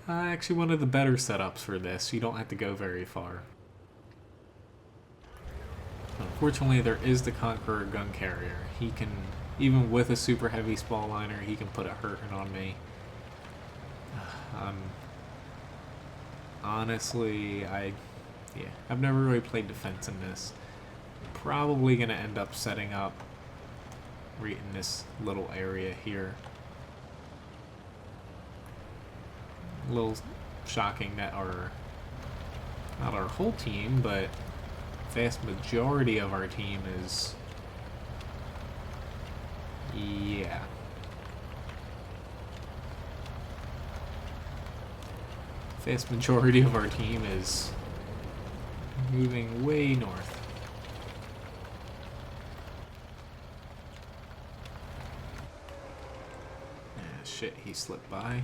actually one of the better setups for this. You don't have to go very far. Unfortunately, there is the Conqueror gun carrier. He can, even with a super heavy spall liner, he can put a hurting on me. Honestly, I've never really played defense in this. Probably gonna end up setting up right in this little area here. A little shocking that not our whole team, but vast majority of our team is, yeah. Vast majority of our team is moving way north. Shit, he slipped by.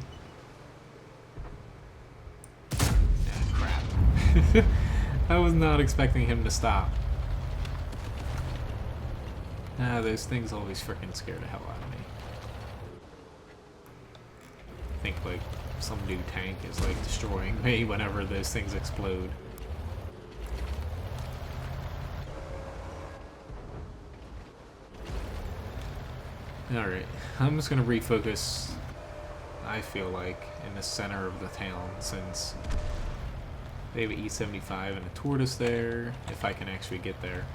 Crap. I was not expecting him to stop. Those things always frickin' scare the hell out of me. I think, like, some new tank is, like, destroying me whenever those things explode. Alright, I'm just gonna refocus, I feel like, in the center of the town, since they have an E75 and a tortoise there, if I can actually get there.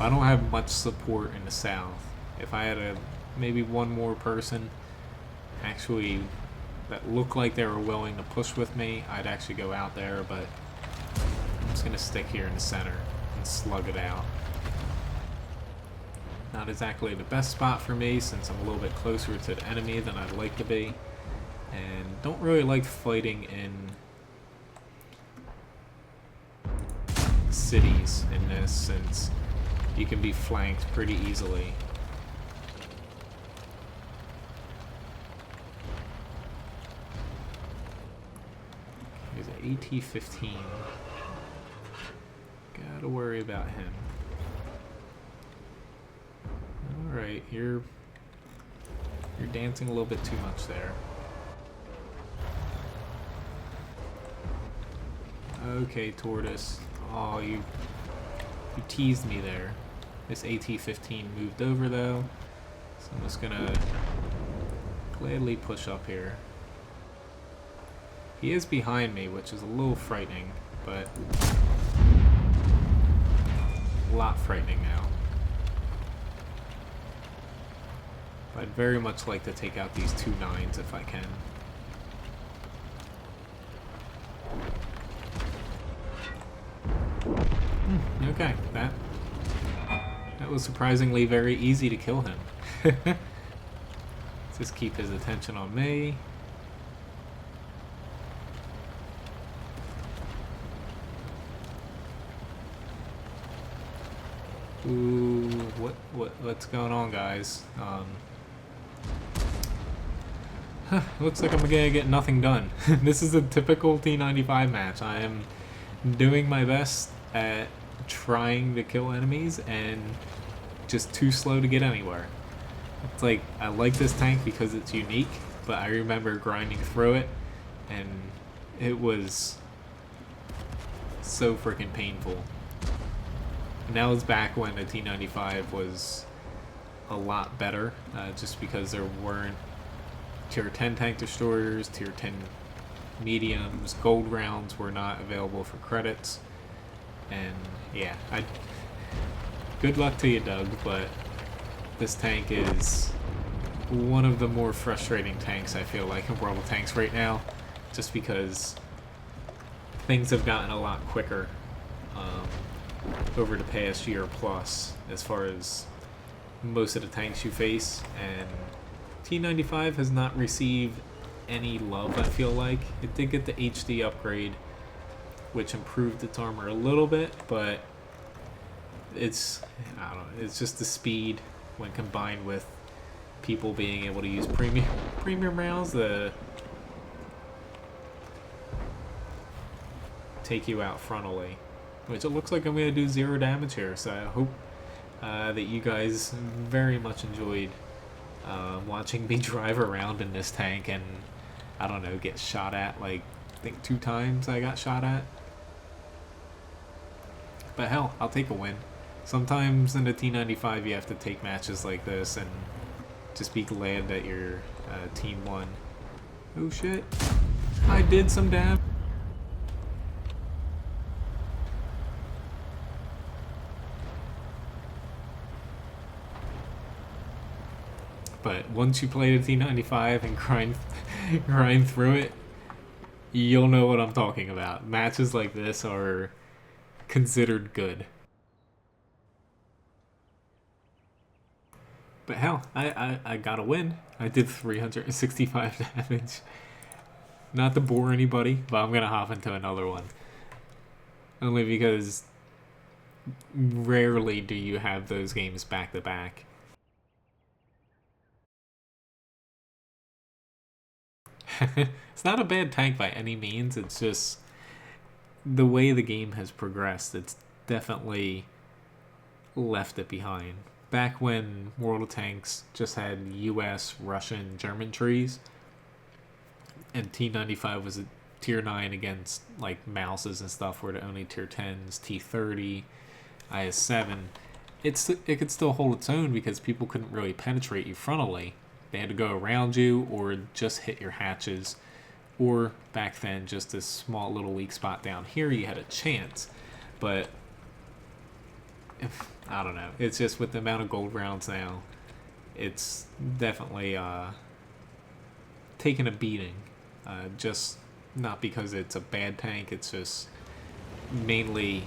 I don't have much support in the south. If I had maybe one more person actually that looked like they were willing to push with me, I'd actually go out there, but I'm just gonna stick here in the center and slug it out. Not exactly the best spot for me, since I'm a little bit closer to the enemy than I'd like to be, and don't really like fighting in cities in this, since you can be flanked pretty easily. Here's an AT-15. Gotta worry about him. Alright, you're dancing a little bit too much there. Okay, tortoise. Oh, you teased me there. This AT-15 moved over though, so I'm just gonna gladly push up here. He is behind me, which is a little frightening, but a lot frightening now. I'd very much like to take out these 2 9s if I can. Okay, that it was surprisingly very easy to kill him. Just keep his attention on me. Ooh, what's going on, guys? Looks like I'm gonna get nothing done. This is a typical T95 match. I am doing my best at trying to kill enemies and just too slow to get anywhere. It's like, I like this tank because it's unique, but I remember grinding through it and it was so freaking painful. And that was back when the T95 was a lot better, just because there weren't tier 10 tank destroyers, tier 10 mediums, gold rounds were not available for credits, and yeah, good luck to you, Doug, but this tank is one of the more frustrating tanks I feel like in World of Tanks right now, just because things have gotten a lot quicker over the past year plus as far as most of the tanks you face, and T95 has not received any love, I feel like. It did get the HD upgrade, which improved its armor a little bit, but it's, I don't know, it's just the speed when combined with people being able to use premium rounds to take you out frontally, which it looks like I'm going to do 0 damage here, so I hope that you guys very much enjoyed watching me drive around in this tank and, I don't know, get shot at, like, I think 2 times I got shot at. But hell, I'll take a win. Sometimes in the T95 you have to take matches like this and just be glad that your team won. Oh shit, I did some damage. But once you play the T95 and grind through it, you'll know what I'm talking about. Matches like this are considered good. But hell, I got a win. I did 365 damage. Not to bore anybody, but I'm going to hop into another one. Only because rarely do you have those games back to back. It's not a bad tank by any means, it's just the way the game has progressed, it's definitely left it behind. Back when World of Tanks just had US, Russian, German trees, and T95 was a tier 9 against like mouses and stuff were the only tier 10s, T30, IS7, it could still hold its own because people couldn't really penetrate you frontally. They had to go around you or just hit your hatches, or back then just this small little weak spot down here you had a chance. But I don't know, it's just with the amount of gold rounds now, it's definitely taken a beating. Just not because it's a bad tank, it's just mainly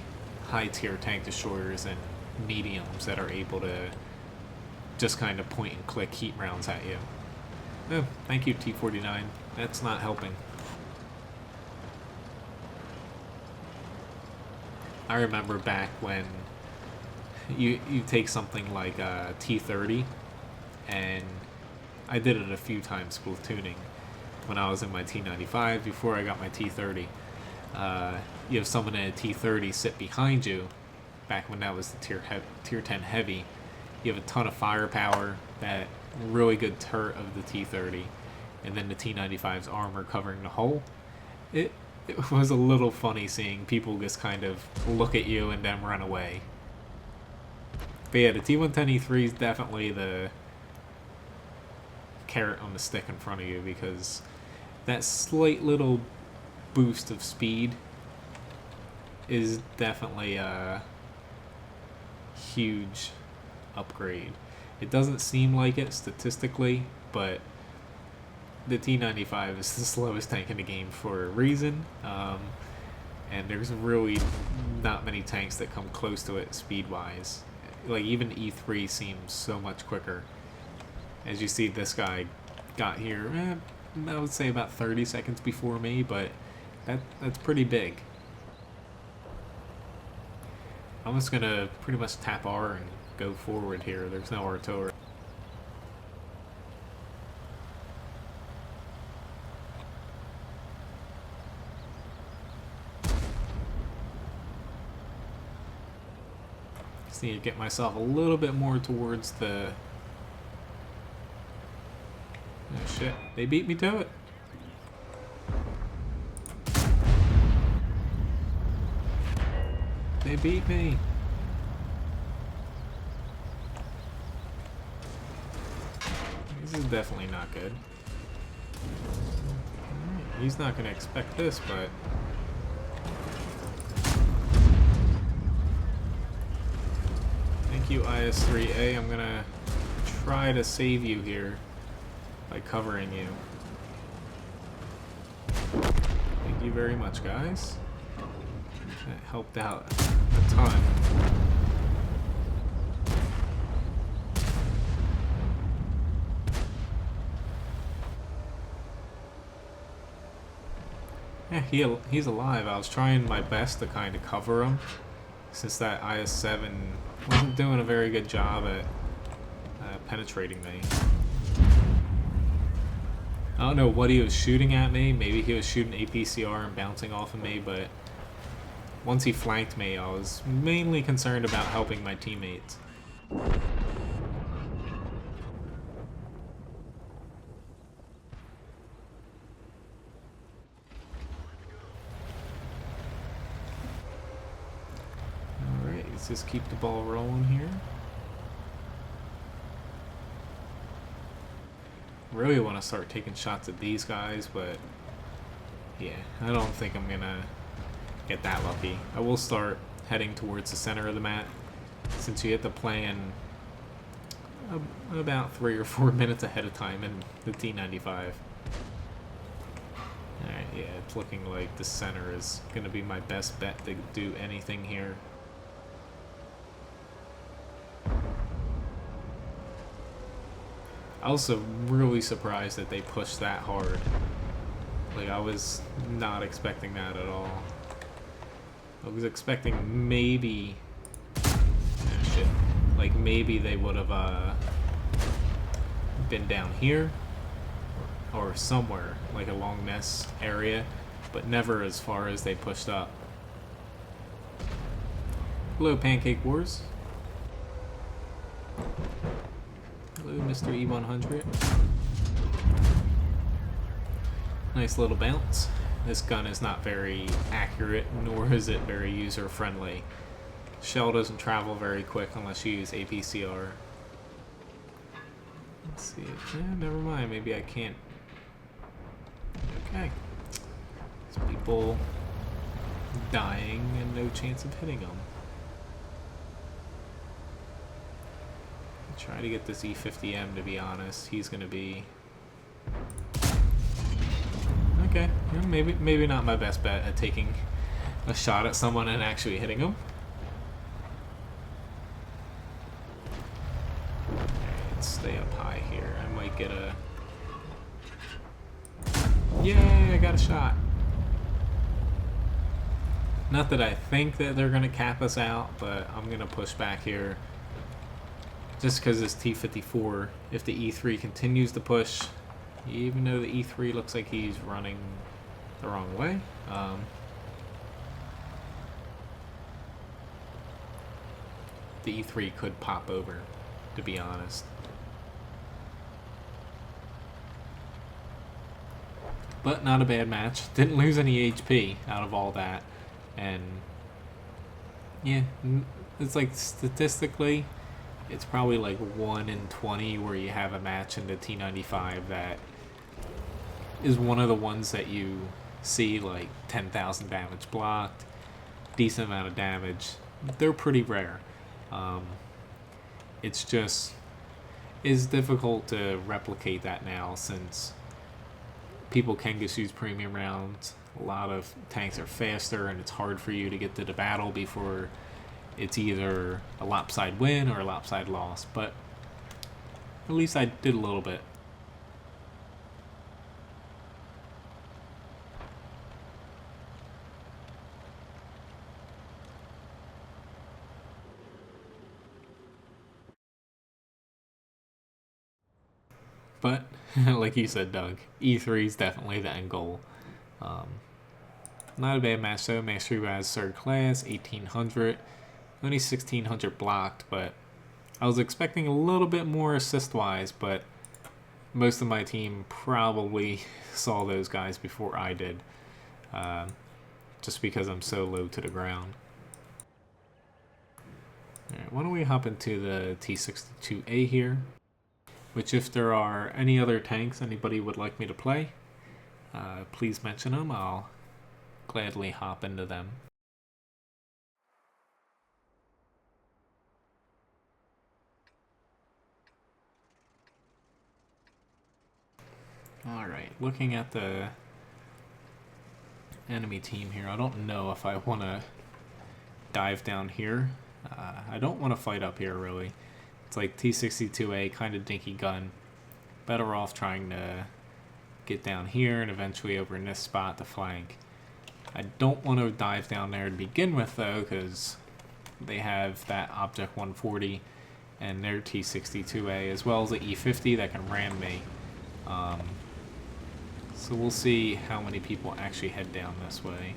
high tier tank destroyers and mediums that are able to just kind of point and click heat rounds at you. Oh, thank you, T49. That's not helping. I remember back when you take something like T30, and I did it a few times platooning when I was in my T95 before I got my T30. You have someone in a T30 sit behind you, back when that was the tier 10 heavy. You have a ton of firepower, that really good turret of the T30, and then the T95's armor covering the hull. It was a little funny seeing people just kind of look at you and then run away. But yeah, the T110E3 is definitely the carrot on the stick in front of you, because that slight little boost of speed is definitely a huge upgrade. It doesn't seem like it statistically, but the T95 is the slowest tank in the game for a reason, and there's really not many tanks that come close to it speed-wise. like even E3 seems so much quicker. As you see, this guy got here, I would say about 30 seconds before me, but that's pretty big. I'm just gonna pretty much tap R and go forward here. There's no artillery. Just need to get myself a little bit more towards the... Oh shit, they beat me to it. They beat me. This is definitely not good. He's not going to expect this, but... Thank you, IS-3A. I'm going to try to save you here by covering you. Thank you very much, guys. That helped out a ton. Yeah, he's alive. I was trying my best to kind of cover him, since that IS-7 wasn't doing a very good job at penetrating me. I don't know what he was shooting at me. Maybe he was shooting APCR and bouncing off of me, but once he flanked me, I was mainly concerned about helping my teammates. Alright, let's just keep the ball rolling here. Really want to start taking shots at these guys, but yeah, I don't think I'm gonna get that lucky. I will start heading towards the center of the map, since you hit the plan about 3 or 4 minutes ahead of time in the T95. Alright, yeah, it's looking like the center is gonna be my best bet to do anything here. Also really surprised that they pushed that hard. Like, I was not expecting that at all. I was expecting maybe... shit. Like, maybe they would have been down here or somewhere, like along this area, but never as far as they pushed up. Hello, Pancake Wars. Hello, Mr. E100. Nice little bounce. This gun is not very accurate, nor is it very user-friendly. Shell doesn't travel very quick unless you use APCR. Let's see. Never mind. Maybe I can't. Okay. There's people dying and no chance of hitting them. Try to get this E50M, to be honest. He's gonna be okay. Yeah, maybe not my best bet at taking a shot at someone and actually hitting them. Let's stay up high here. I might get a... Yay! I got a shot. Not that I think that they're gonna cap us out, but I'm gonna push back here. Just because this T-54, if the E3 continues to push, even though the E3 looks like he's running the wrong way, the E3 could pop over, to be honest. But not a bad match. Didn't lose any HP out of all that. And yeah, it's like statistically, it's probably like 1 in 20 where you have a match in the T95 that is one of the ones that you see like 10,000 damage blocked, decent amount of damage. They're pretty rare. It's just is difficult to replicate that now, since people can just use premium rounds. A lot of tanks are faster, and it's hard for you to get to the battle before it's either a lopside win or a lopside loss, but at least I did a little bit. But, like you said, Doug, E3 is definitely the end goal. Not a bad match though. Mastery has third class, 1800. Only 1600 blocked, but I was expecting a little bit more assist-wise, but most of my team probably saw those guys before I did. Just because I'm so low to the ground. Alright, why don't we hop into the T62A here? Which, if there are any other tanks anybody would like me to play, please mention them. I'll gladly hop into them. Alright, looking at the enemy team here, I don't know if I want to dive down here. I don't want to fight up here, really. It's like T62A, kind of dinky gun. Better off trying to get down here and eventually over in this spot to flank. I don't want to dive down there to begin with, though, because they have that Object 140 and their T62A, as well as the E50 that can ram me. So we'll see how many people actually head down this way.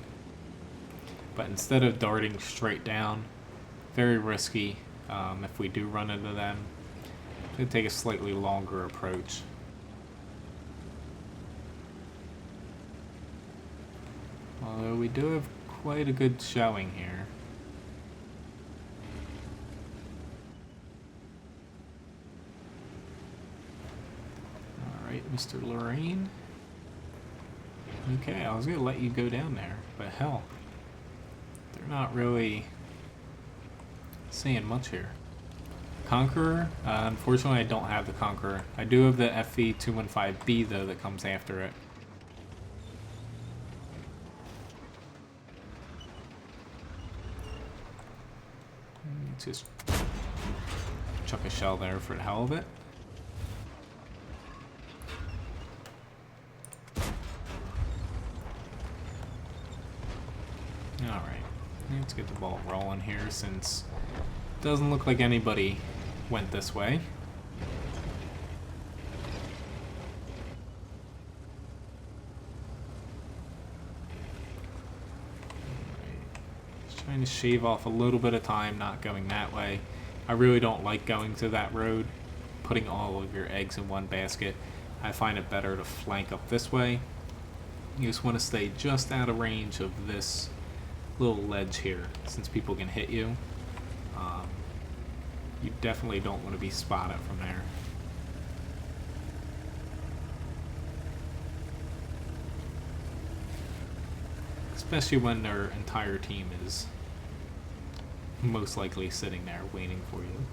But instead of darting straight down, very risky. If we do run into them, it's going to take a slightly longer approach. Although we do have quite a good showing here. Alright, Mr. Lorraine. Okay, I was going to let you go down there, but hell, they're not really saying much here. Conqueror? Unfortunately, I don't have the Conqueror. I do have the FV215B, though, that comes after it. Just chuck a shell there for the hell of it. Alright, let's get the ball rolling here since it doesn't look like anybody went this way. Trying to shave off a little bit of time not going that way. I really don't like going to that road, putting all of your eggs in one basket. I find it better to flank up this way. You just want to stay just out of range of this little ledge here, since people can hit you. You definitely don't want to be spotted from there. Especially when their entire team is most likely sitting there waiting for you.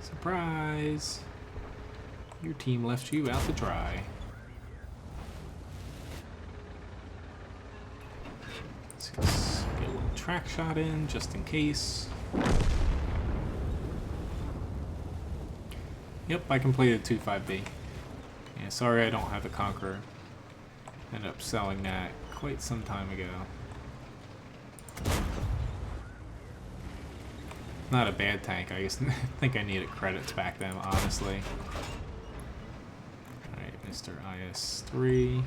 Surprise! Your team left you out to dry. Let's just get a little track shot in just in case. Yep, I completed 2.5B. Yeah, sorry I don't have the Conqueror. Ended up selling that quite some time ago. Not a bad tank, I just think I needed credits back then, honestly. Alright, Mr. IS-3.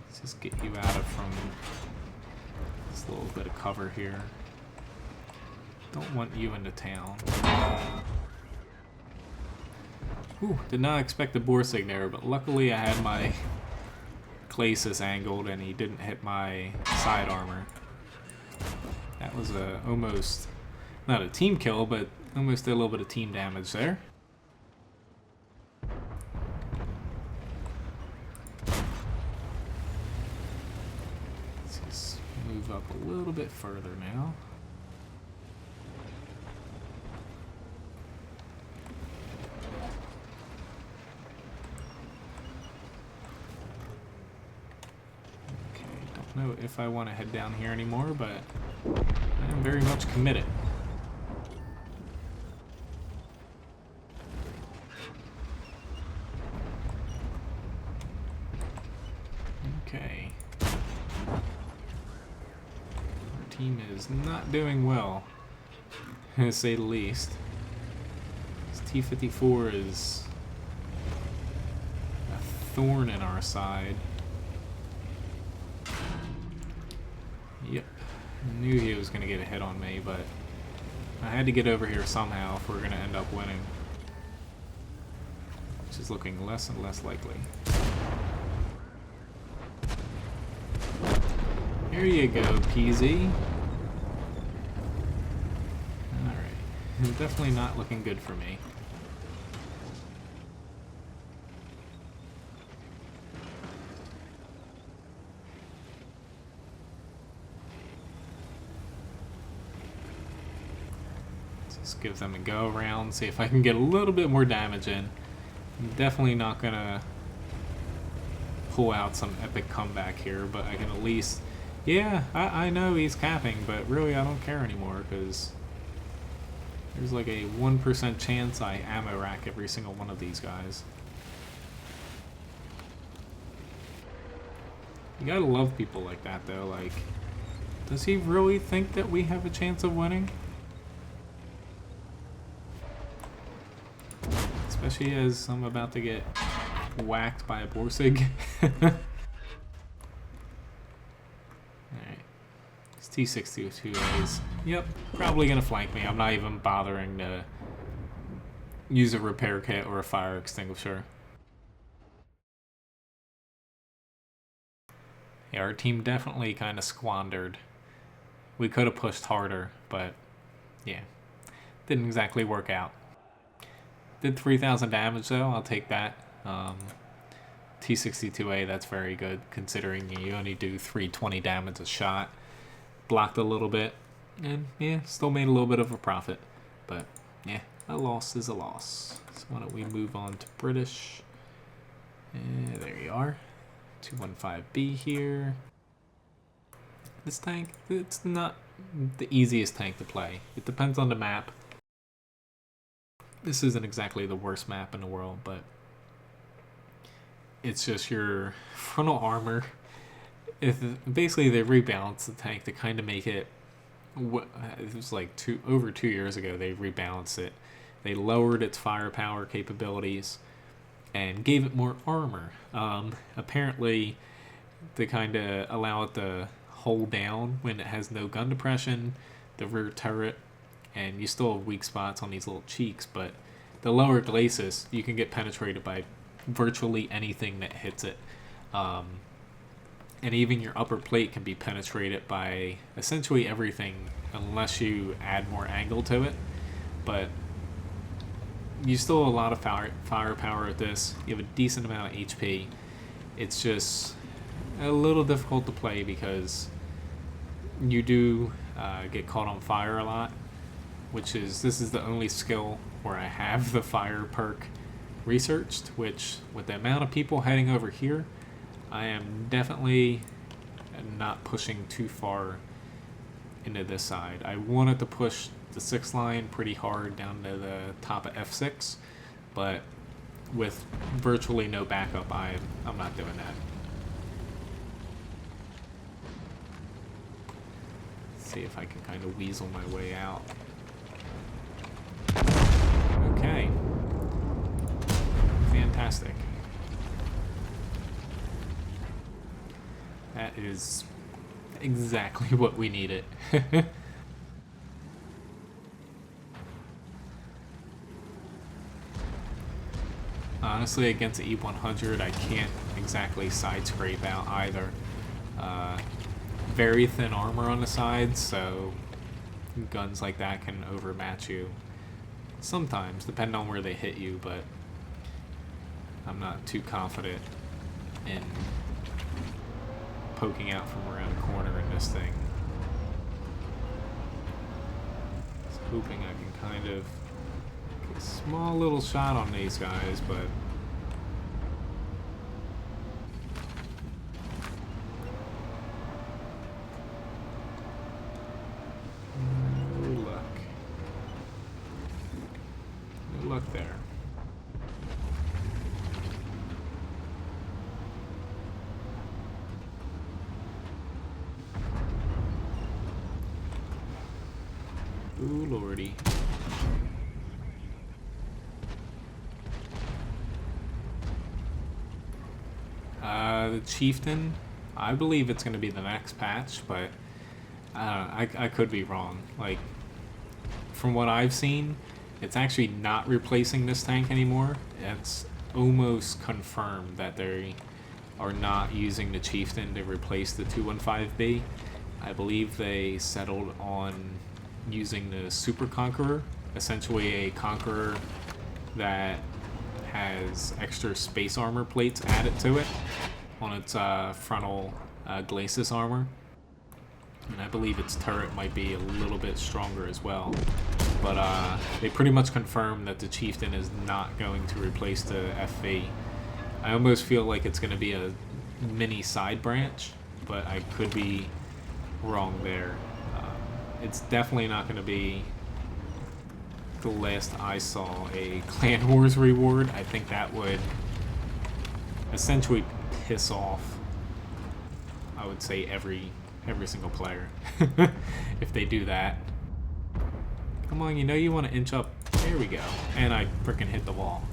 Let's just get you out of from this little bit of cover here. Don't want you into town. Ooh, did not expect the Borsig there, but luckily I had my Glacis angled and he didn't hit my side armor. That was a almost, not a team kill, but almost did a little bit of team damage there. Let's just move up a little bit further now. don't know if I want to head down here anymore, but I am very much committed. Okay. Our team is not doing well, to say the least. This T-54 is a thorn in our side. Yep. I knew he was going to get a hit on me, but I had to get over here somehow if we're going to end up winning. Which is looking less and less likely. Here you go, PZ. Alright. Definitely not looking good for me. Just give them a go around, see if I can get a little bit more damage in. I'm definitely not gonna pull out some epic comeback here, but I can at least... Yeah, I know he's capping, but really I don't care anymore, because there's like a 1% chance I ammo rack every single one of these guys. You gotta love people like that, though. Like, does he really think that we have a chance of winning? Especially as I'm about to get whacked by a Borsig. Alright. It's T-62As. Yep, probably gonna flank me. I'm not even bothering to use a repair kit or a fire extinguisher. Yeah, our team definitely kind of squandered. We could have pushed harder, but yeah, didn't exactly work out. Did 3,000 damage though, I'll take that. T-62A, that's very good considering you only do 320 damage a shot. Blocked a little bit, and yeah, still made a little bit of a profit. But yeah, a loss is a loss. So why don't we move on to British. There you are. 215B here. This tank, it's not the easiest tank to play. It depends on the map. This isn't exactly the worst map in the world, but it's just your frontal armor. Basically, they rebalanced the tank to kind of make it. It was like over 2 years ago. They rebalanced it. They lowered its firepower capabilities and gave it more armor. Apparently, to kind of allow it to hold down when it has no gun depression, the rear turret. And you still have weak spots on these little cheeks, but the lower glacis, you can get penetrated by virtually anything that hits it. And even your upper plate can be penetrated by essentially everything unless you add more angle to it. But you still have a lot of firepower at this. You have a decent amount of HP. It's just a little difficult to play because you do get caught on fire a lot. This is the only skill where I have the fire perk researched, which with the amount of people heading over here, I am definitely not pushing too far into this side. I wanted to push the 6 line pretty hard down to the top of F6, but with virtually no backup, I'm not doing that. Let's see if I can kind of weasel my way out. Okay. Fantastic. That is exactly what we needed. Honestly, against the E100, I can't exactly side scrape out either. Very thin armor on the sides, so guns like that can overmatch you. Sometimes, depending on where they hit you, but I'm not too confident in poking out from around the corner in this thing. Just hoping I can kind of get a small little shot on these guys, but Ooh, lordy. The Chieftain, I believe it's going to be the next patch, but I could be wrong. Like, from what I've seen, it's actually not replacing this tank anymore. It's almost confirmed that they are not using the Chieftain to replace the 215B. I believe they settled on using the Super Conqueror, essentially a Conqueror that has extra space armor plates added to it on its frontal glacis armor. And I believe its turret might be a little bit stronger as well. But they pretty much confirmed that the Chieftain is not going to replace the FV. I almost feel like it's going to be a mini side branch, but I could be wrong there. It's definitely not going to be the last I saw a Clan Wars reward. I think that would essentially piss off, I would say, every single player if they do that. Come on, you know you want to inch up. There we go. And I freaking hit the wall.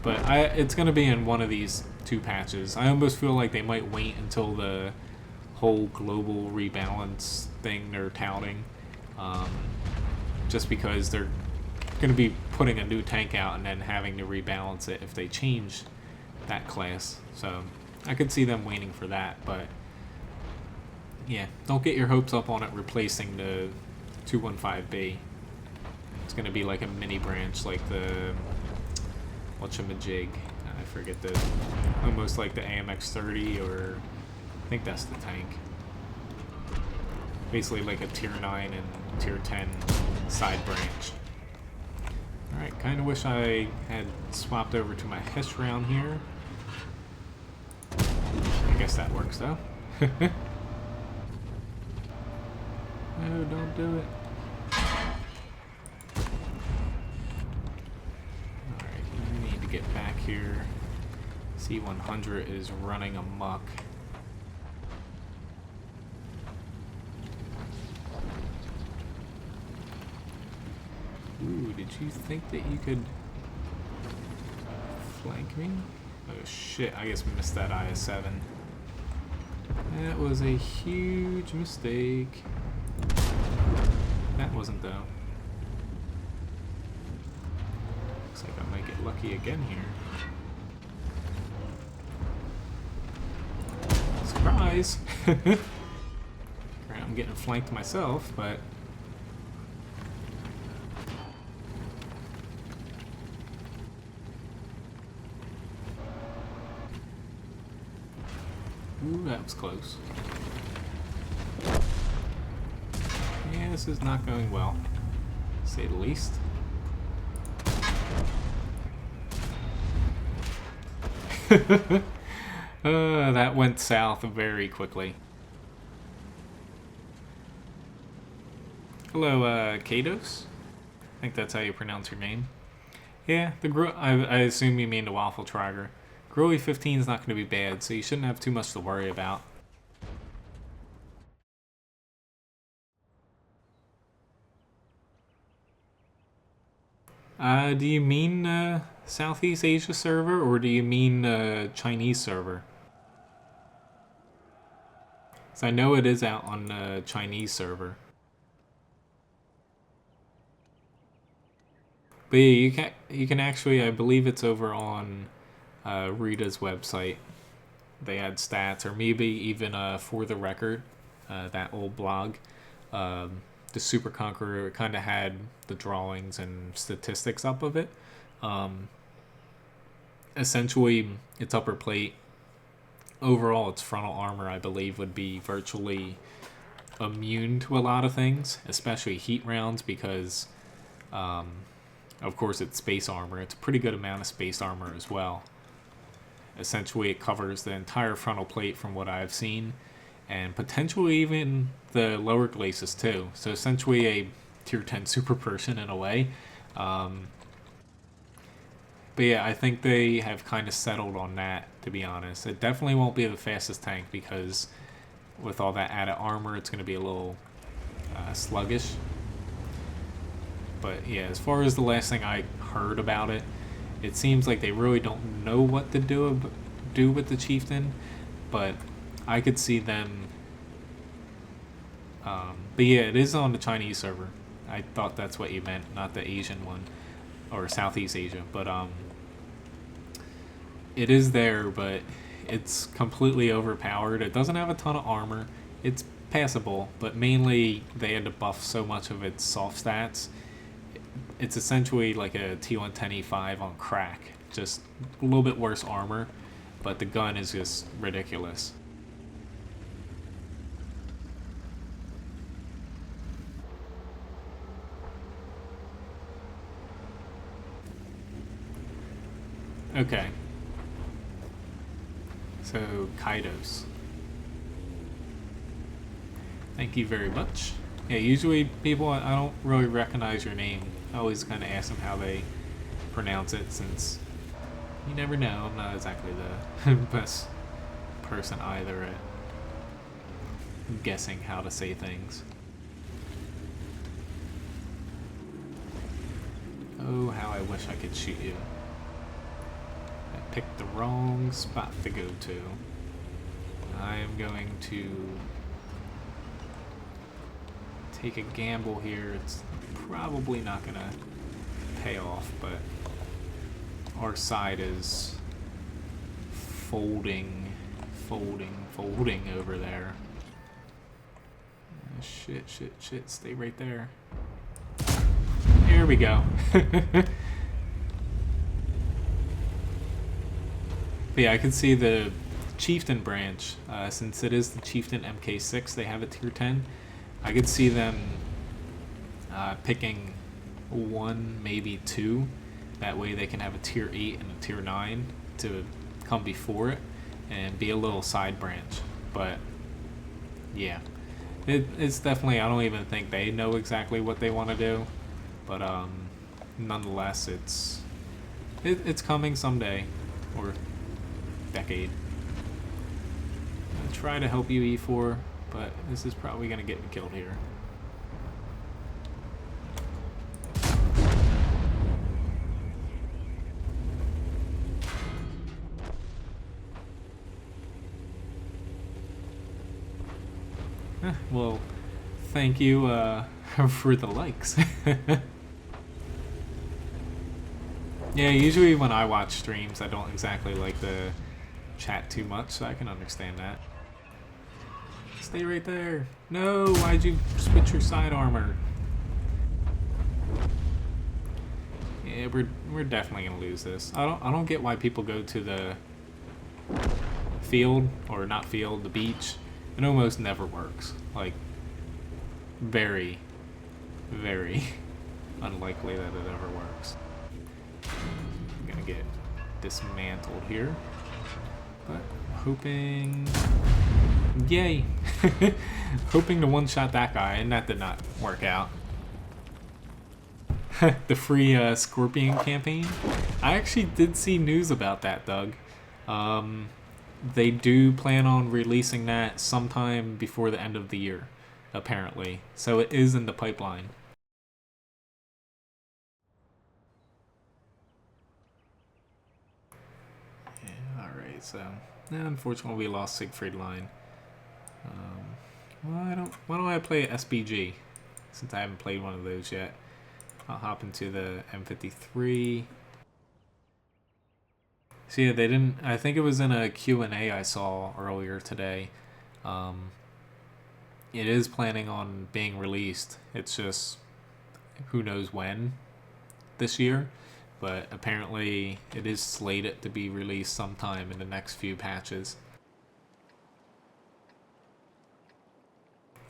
But it's going to be in one of these two patches. I almost feel like they might wait until the whole global rebalance thing they're touting. Just because they're going to be putting a new tank out and then having to rebalance it if they change that class. So I could see them waiting for that, but yeah, don't get your hopes up on it replacing the 215B. It's going to be like a mini branch, like the whatchamajig. I forget the, almost like the AMX-30, or I think that's the tank. Basically like a tier 9 and tier 10 side branch. Alright, kind of wish I had swapped over to my Hesh round here. I guess that works though. No, don't do it. Alright, we need to get back here. C-100 is running amok. Ooh, did you think that you could flank me? Oh shit, I just missed that IS-7. That was a huge mistake. That wasn't though. Looks like I might get lucky again here. Surprise! I'm getting flanked myself, but ooh, that was close. Yeah, this is not going well, to say the least. That went south very quickly. Hello, Kados? I think that's how you pronounce your name. Yeah, I assume you mean the Waffle Trigger. Growy 15 is not going to be bad, so you shouldn't have too much to worry about. Do you mean Southeast Asia server, or do you mean Chinese server? So I know it is out on the Chinese server. But yeah, you can actually, I believe it's over on Rita's website. They had stats, or maybe even For the Record, that old blog. The Super Conqueror kind of had the drawings and statistics up of it. Essentially, its upper plate, overall its frontal armor, I believe, would be virtually immune to a lot of things, especially heat rounds, because of course it's space armor. It's a pretty good amount of space armor as well. Essentially it covers the entire frontal plate from what I've seen, and potentially even the lower glacis too. So essentially a tier 10 super person in a way. But yeah, I think they have kind of settled on that, to be honest. It definitely won't be the fastest tank, because with all that added armor, it's going to be a little sluggish. But yeah, as far as the last thing I heard about it, it seems like they really don't know what to do with the chieftain. But I could see them. But yeah, it is on the Chinese server. I thought that's what you meant, not the Asian one or Southeast Asia. But it is there, but it's completely overpowered. It doesn't have a ton of armor. It's passable, but mainly they had to buff so much of its soft stats. It's essentially like a T110E5 on crack, just a little bit worse armor, but the gun is just ridiculous. Okay. So, Kaidos. Thank you very much. Yeah, usually people, I don't really recognize your name. I always kind of ask them how they pronounce it, since you never know. I'm not exactly the best person either at guessing how to say things. Oh, how I wish I could shoot you. I picked the wrong spot to go to. I am going to take a gamble here. It's probably not gonna pay off, but our side is folding over there. Shit, stay right there. Here we go. But yeah, I can see the Chieftain branch, since it is the Chieftain MK6, they have a tier 10. I could see them picking 1, maybe 2. That way they can have a tier 8 and a tier 9 to come before it and be a little side branch. But yeah, it's definitely, I don't even think they know exactly what they want to do. But nonetheless, it's coming someday, or decade. I'll try to help you E4, but this is probably going to get me killed here. Well, thank you for the likes. Yeah, usually when I watch streams, I don't exactly like to chat too much, so I can understand that. Stay right there. No, why'd you switch your side armor? Yeah, we're definitely gonna lose this. I don't get why people go to the field, or not field, the beach. It almost never works. Like, very, very unlikely that it ever works. I'm gonna get dismantled here, but hoping, yay, hoping to one-shot that guy, and that did not work out. The free Scorpion campaign. I actually did see news about that, Doug. They do plan on releasing that sometime before the end of the year, apparently. So it is in the pipeline. Yeah, alright, so unfortunately we lost Siegfried Line. Why don't I play SBG, since I haven't played one of those yet. I'll hop into the M53. So yeah, they didn't, I think it was in a Q&A I saw earlier today. It is planning on being released. It's just, who knows when this year. But apparently it is slated to be released sometime in the next few patches.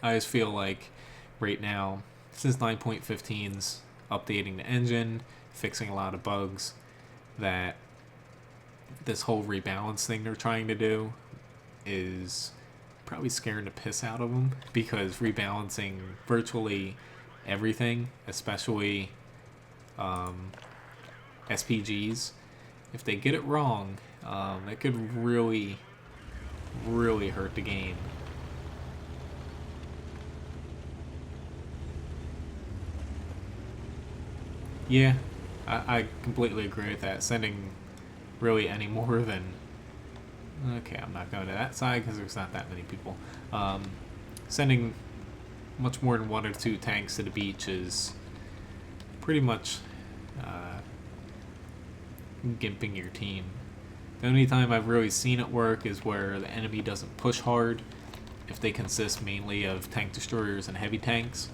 I just feel like right now, since 9.15's updating the engine, fixing a lot of bugs, that this whole rebalance thing they're trying to do is probably scaring the piss out of them, because rebalancing virtually everything, especially SPGs, if they get it wrong, it could really, really hurt the game. Yeah, I completely agree with that. Sending really any more than... Okay, I'm not going to that side because there's not that many people. Sending much more than 1 or 2 tanks to the beach is pretty much gimping your team. The only time I've really seen it work is where the enemy doesn't push hard, if they consist mainly of tank destroyers and heavy tanks,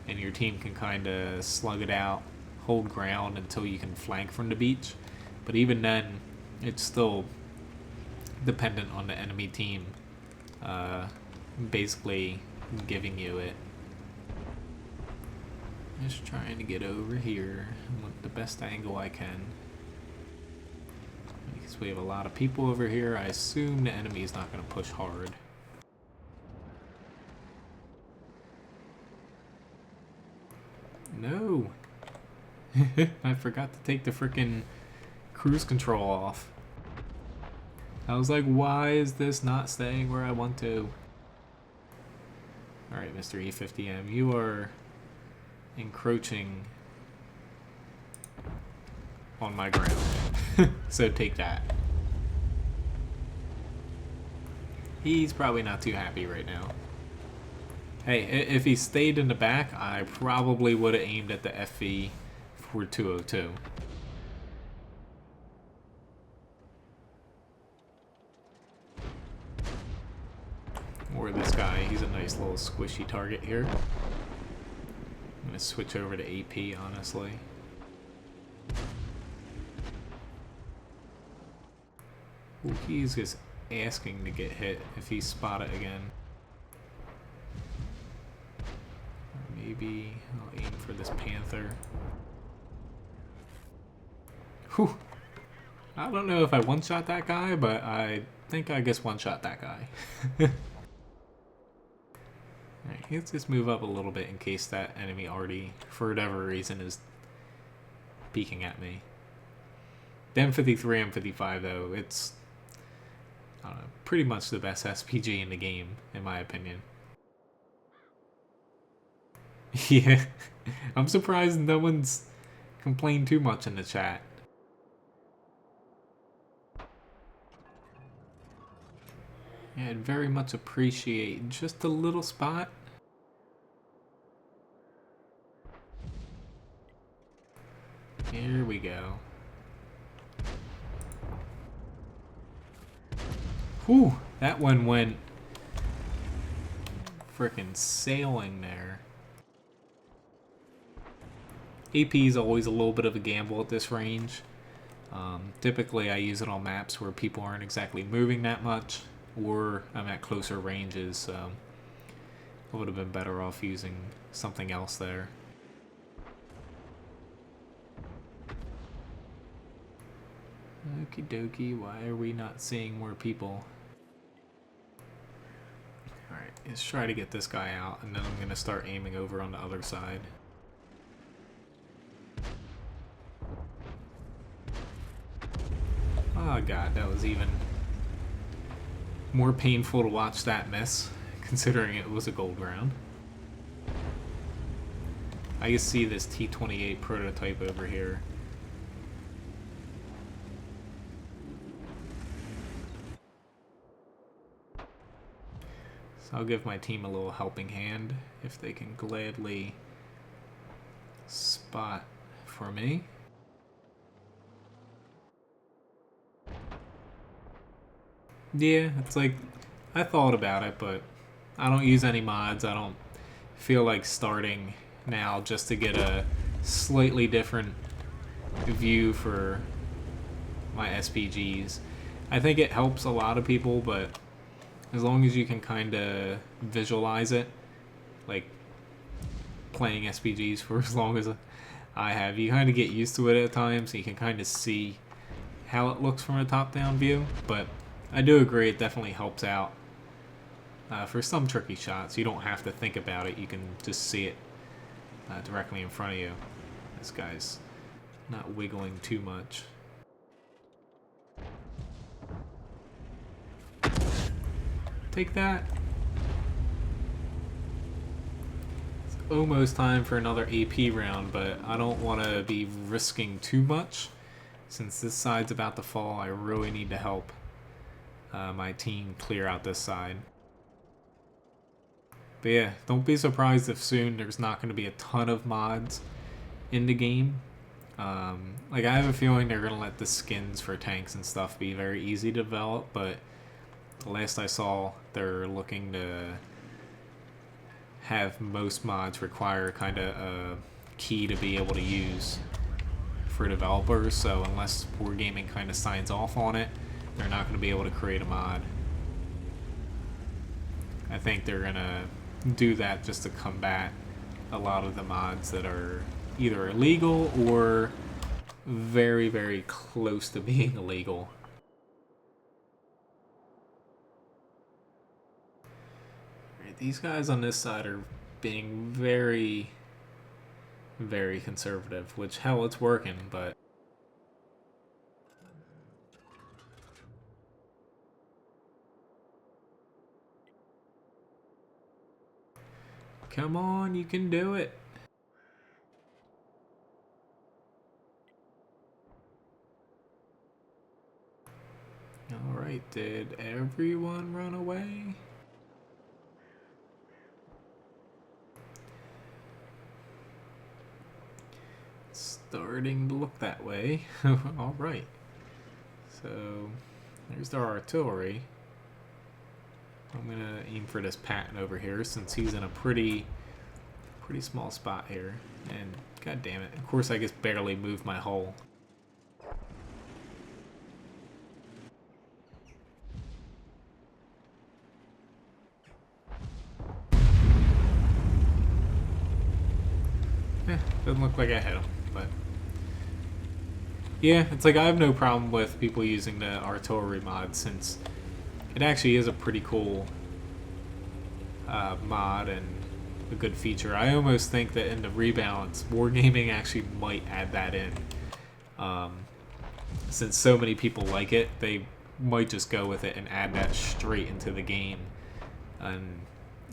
and your team can kind of slug it out, hold ground until you can flank from the beach. But even then, it's still dependent on the enemy team basically giving you it. Just trying to get over here with the best angle I can. Because we have a lot of people over here, I assume the enemy is not going to push hard. No! I forgot to take the frickin' cruise control off. I was like, why is this not staying where I want to? Alright, Mr. E50M, you are encroaching on my ground. So take that. He's probably not too happy right now. Hey, if he stayed in the back, I probably would have aimed at the FV for 202. Or this guy, he's a nice little squishy target here. I'm gonna switch over to AP, honestly. Ooh, he's just asking to get hit if he's spotted again. Or maybe I'll aim for this Panther. Whew. I don't know if I one-shot that guy, but I think I just one-shot that guy. Alright, let's just move up a little bit in case that enemy already, for whatever reason, is peeking at me. The M53, M55 though, it's pretty much the best SPG in the game, in my opinion. Yeah, I'm surprised no one's complained too much in the chat. Yeah, I'd very much appreciate just a little spot. Here we go. Whew, that one went frickin' sailing there. AP is always a little bit of a gamble at this range. Typically I use it on maps where people aren't exactly moving that much, or I'm at closer ranges, so I would have been better off using something else there. Okie dokie, why are we not seeing more people? Alright, let's try to get this guy out, and then I'm going to start aiming over on the other side. Oh god, that was even more painful to watch that miss, considering it was a gold round. I can see this T-28 prototype over here. So I'll give my team a little helping hand if they can gladly spot for me. Yeah, it's like, I thought about it, but I don't use any mods. I don't feel like starting now just to get a slightly different view for my SPGs. I think it helps a lot of people, but as long as you can kind of visualize it, like playing SPGs for as long as I have, you kind of get used to it at times, so you can kind of see how it looks from a top-down view. But I do agree, it definitely helps out for some tricky shots. You don't have to think about it, you can just see it directly in front of you. This guy's not wiggling too much. Take that. So almost time for another AP round, but I don't want to be risking too much. Since this side's about to fall, I really need to help my team clear out this side. But yeah, don't be surprised if soon there's not going to be a ton of mods in the game. Like, I have a feeling they're going to let the skins for tanks and stuff be very easy to develop, but the last I saw, they're looking to have most mods require kind of a key to be able to use for developers, so unless Wargaming kind of signs off on it, they're not going to be able to create a mod. I think they're going to do that just to combat a lot of the mods that are either illegal or very, very close to being illegal. Right, these guys on this side are being very, very conservative, which, hell, it's working, but come on, you can do it. Alright, did everyone run away? Starting to look that way. Alright. So, there's their artillery. I'm gonna aim for this Patton over here since he's in a pretty small spot here. And god damn it, of course I just barely moved my hull. Doesn't look like I hit him, but yeah, it's like I have no problem with people using the artillery mod since it actually is a pretty cool mod and a good feature. I almost think that in the rebalance, Wargaming actually might add that in. Since so many people like it, they might just go with it and add that straight into the game and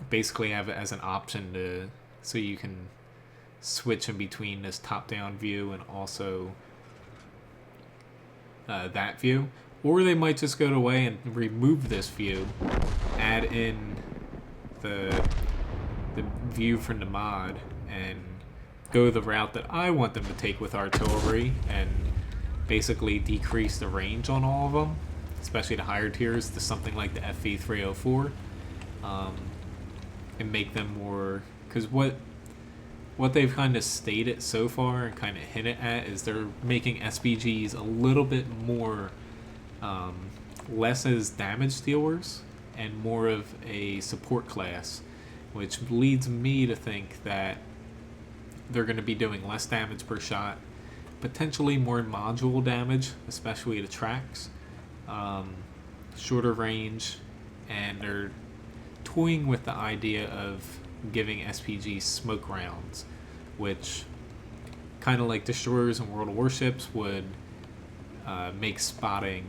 basically have it as an option to so you can switch in between this top-down view and also that view. Or they might just go away and remove this view, add in the view from the mod, and go the route that I want them to take with artillery and basically decrease the range on all of them, especially the higher tiers, to something like the FV304, and make them more... Because what they've kind of stated so far and kind of hinted at is they're making SPGs a little bit more less as damage dealers and more of a support class, which leads me to think that they're going to be doing less damage per shot, potentially more module damage, especially the tracks, shorter range, and they're toying with the idea of giving SPGs smoke rounds, which, kind of like destroyers and World of Warships, would make spotting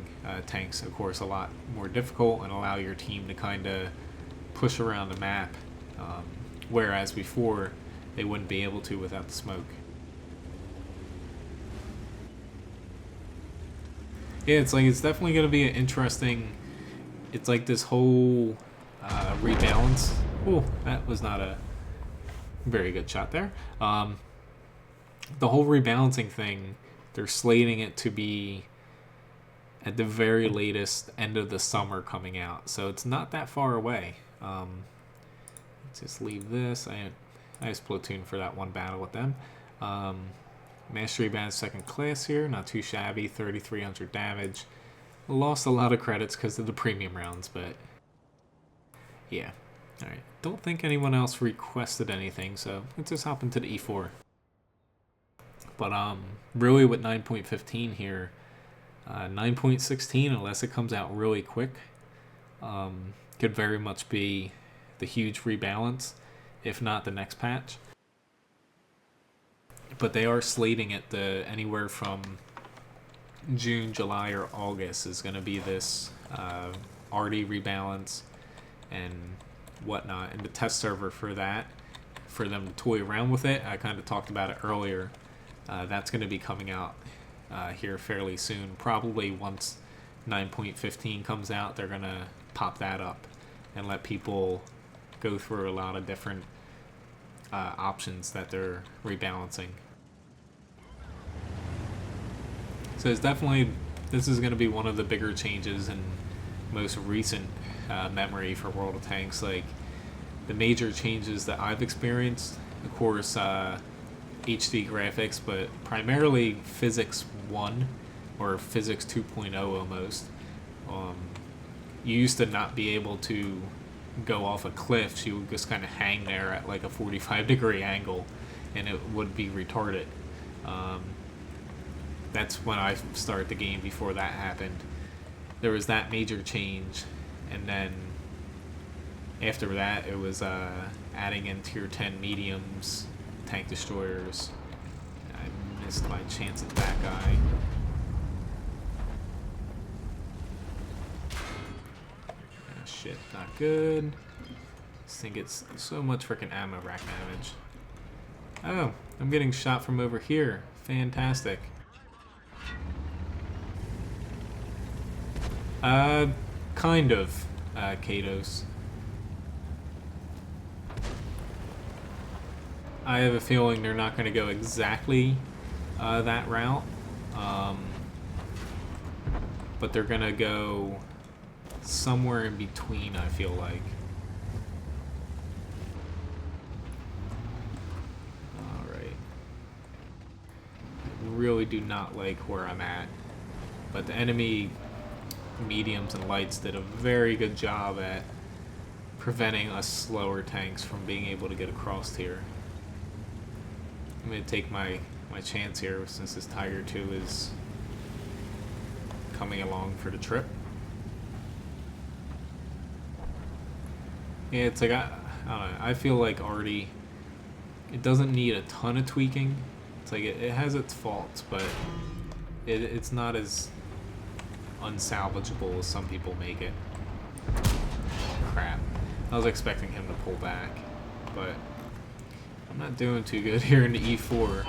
tanks, of course, a lot more difficult and allow your team to kind of push around the map, whereas before they wouldn't be able to without the smoke. Yeah, it's definitely going to be an interesting... It's like this whole rebalance. Oh, that was not a very good shot there. The whole rebalancing thing, they're slating it to be at the very latest end of the summer coming out, so it's not that far away. Let's just leave this. I had a nice platoon for that one battle with them. Mastery Band second class here, not too shabby, 3,300 damage. Lost a lot of credits because of the premium rounds, but yeah. Alright, don't think anyone else requested anything, so let's just hop into the E4. But really with 9.15 here, 9.16, unless it comes out really quick, could very much be the huge rebalance, if not the next patch. But they are slating it to anywhere from June, July, or August is going to be this RD rebalance and whatnot. And the test server for that, for them to toy around with it. I kind of talked about it earlier. That's going to be coming out here fairly soon. Probably once 9.15 comes out, they're going to pop that up and let people go through a lot of different options that they're rebalancing. So it's definitely, this is going to be one of the bigger changes in most recent memory for World of Tanks. Like, the major changes that I've experienced, of course, HD graphics, but primarily Physics 1 or Physics 2.0 almost. You used to not be able to go off of cliffs. You would just kind of hang there at like a 45-degree angle and it would be retarded. That's when I started the game. Before that happened, there was that major change, and then after that it was adding in tier 10 mediums, tank destroyers. I missed my chance at that guy. Oh, shit, not good. This thing gets so much freaking ammo rack damage. Oh, I'm getting shot from over here. Fantastic. Kind of, Kados. I have a feeling they're not going to go exactly that route, but they're going to go somewhere in between, I feel like. Alright. I really do not like where I'm at, but the enemy mediums and lights did a very good job at preventing us slower tanks from being able to get across here. I'm going to take my chance here since this Tiger 2 is coming along for the trip. Yeah, it's like, I don't know, I feel like Artie, it doesn't need a ton of tweaking. It's like, it has its faults, but it's not as unsalvageable as some people make it. Crap. I was expecting him to pull back, but I'm not doing too good here in the E4.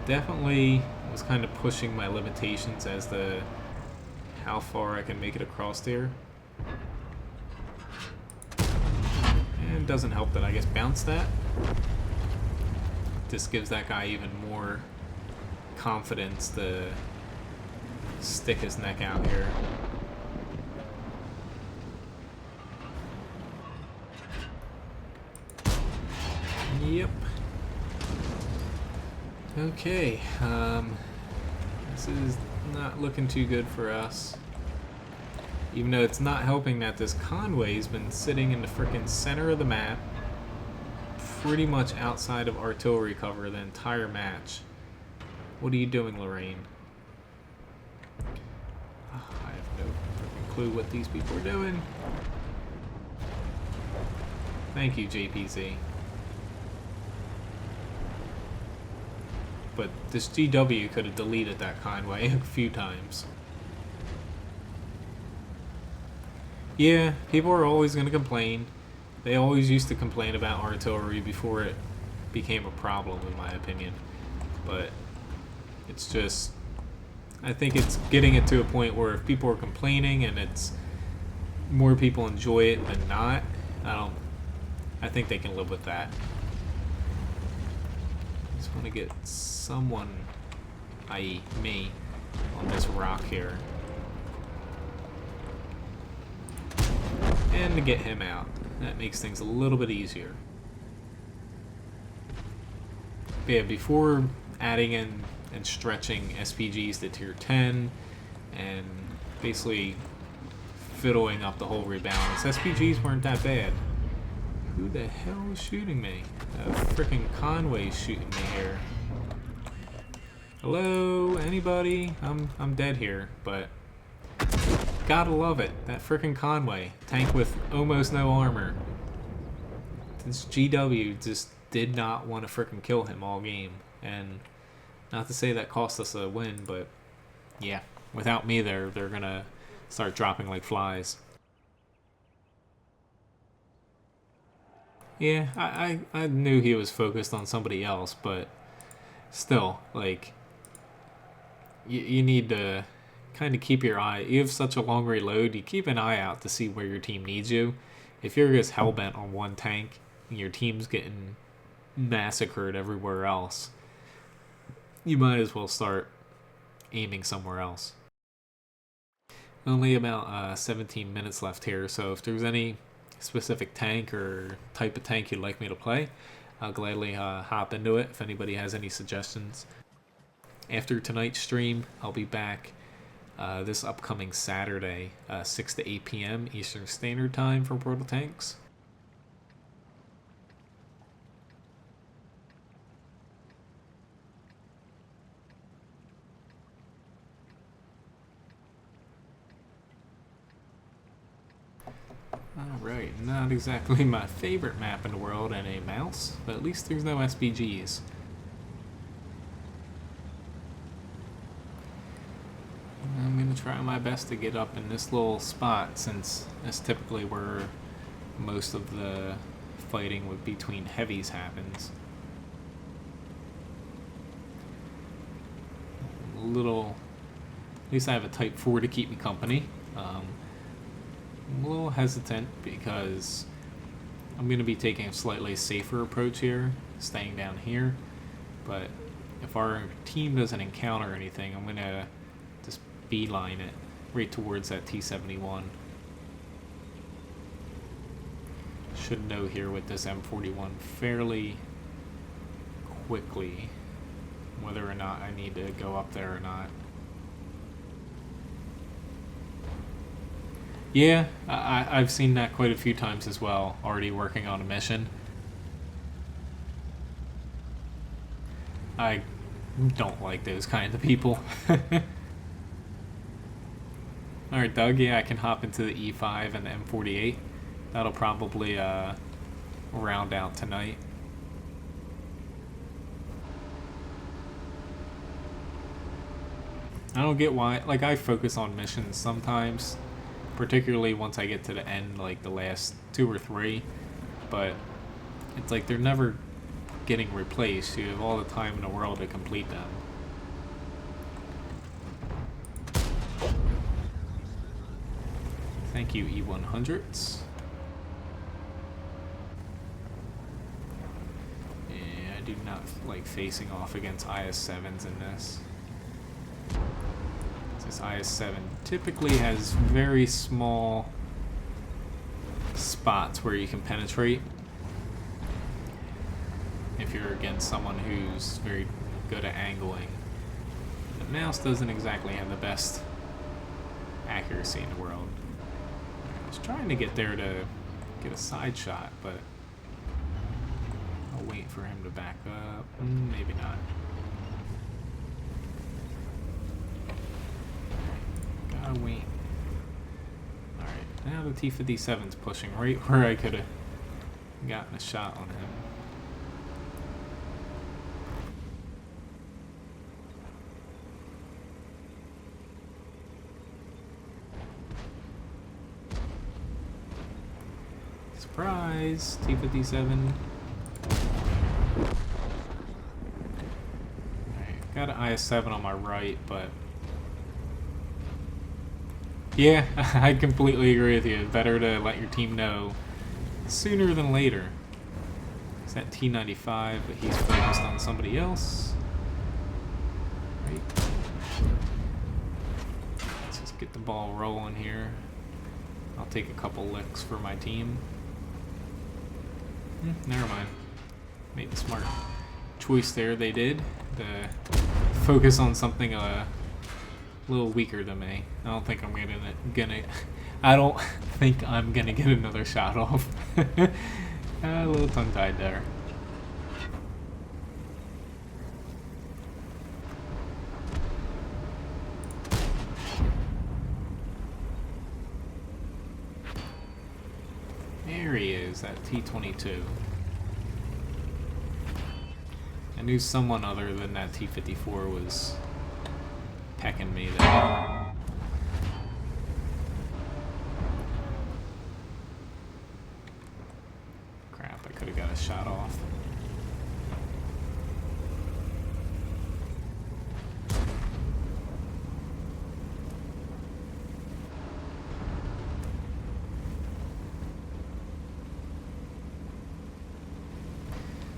Definitely was kind of pushing my limitations as to how far I can make it across there. And it doesn't help that I guess bounce that. This gives that guy even more confidence to stick his neck out here. Yep. Okay, this is not looking too good for us. Even though it's not helping that this Conway's been sitting in the frickin' center of the map, pretty much outside of artillery cover the entire match. What are you doing, Lorraine? Oh, I have no freaking clue what these people are doing. Thank you, JPZ. But this GW could have deleted that Conway a few times. Yeah, people are always going to complain. They always used to complain about artillery before it became a problem, in my opinion. But it's just, I think it's getting it to a point where if people are complaining and it's more people enjoy it than not, I think they can live with that. I just want to get someone, i.e. me, on this rock here. And to get him out. That makes things a little bit easier. But yeah, before adding in and stretching SPGs to tier 10 and basically fiddling up the whole rebalance, SPGs weren't that bad. Who the hell is shooting me? Freaking Conway's shooting me here. Hello, anybody? I'm dead here, but gotta love it. That freaking Conway, tank with almost no armor. This GW just did not want to freaking kill him all game, and not to say that cost us a win, but yeah, without me there, they're gonna start dropping like flies. Yeah, I knew he was focused on somebody else, but still, like, you need to kind of keep your eye. You have such a long reload, you keep an eye out to see where your team needs you. If you're just hellbent on one tank and your team's getting massacred everywhere else, you might as well start aiming somewhere else. Only about 17 minutes left here, so if there's any specific tank or type of tank you'd like me to play, I'll gladly hop into it if anybody has any suggestions. After tonight's stream, I'll be back this upcoming Saturday, 6 to 8 p.m. Eastern Standard Time for World of Tanks. Alright, not exactly my favorite map in the world and a mouse, but at least there's no SPGs. I'm going to try my best to get up in this little spot since that's typically where most of the fighting between heavies happens. A little, at least I have a Type 4 to keep me company. I'm a little hesitant because I'm going to be taking a slightly safer approach here, staying down here. But if our team doesn't encounter anything, I'm going to just beeline it right towards that T-71. Should know here with this M41 fairly quickly whether or not I need to go up there or not. Yeah, I've seen that quite a few times as well, already working on a mission. I don't like those kind of people. Alright, Doug, yeah, I can hop into the E5 and the M48. That'll probably round out tonight. I don't get why, like, I focus on missions sometimes, particularly once I get to the end, like the last 2 or 3, but it's like they're never getting replaced. You have all the time in the world to complete them. Thank you, E100s. Yeah, I do not like facing off against IS-7s in this. This IS-7 typically has very small spots where you can penetrate if you're against someone who's very good at angling. The mouse doesn't exactly have the best accuracy in the world. I was trying to get there to get a side shot, but I'll wait for him to back up. Maybe not. Gotta wait. Alright, now the T-57's pushing right where I could have gotten a shot on him. Surprise! T-57. Alright, got an IS-7 on my right, but yeah, I completely agree with you. Better to let your team know sooner than later. It's that T-95, but he's focused on somebody else. Right. Let's just get the ball rolling here. I'll take a couple licks for my team. Never mind. Made the smart choice there. They did. The focus on something a little weaker than me. I don't think I'm gonna get another shot off. A little tongue-tied there. There he is, that T-22. I knew someone other than that T-54 was pecking me there. Crap, I could this shot off.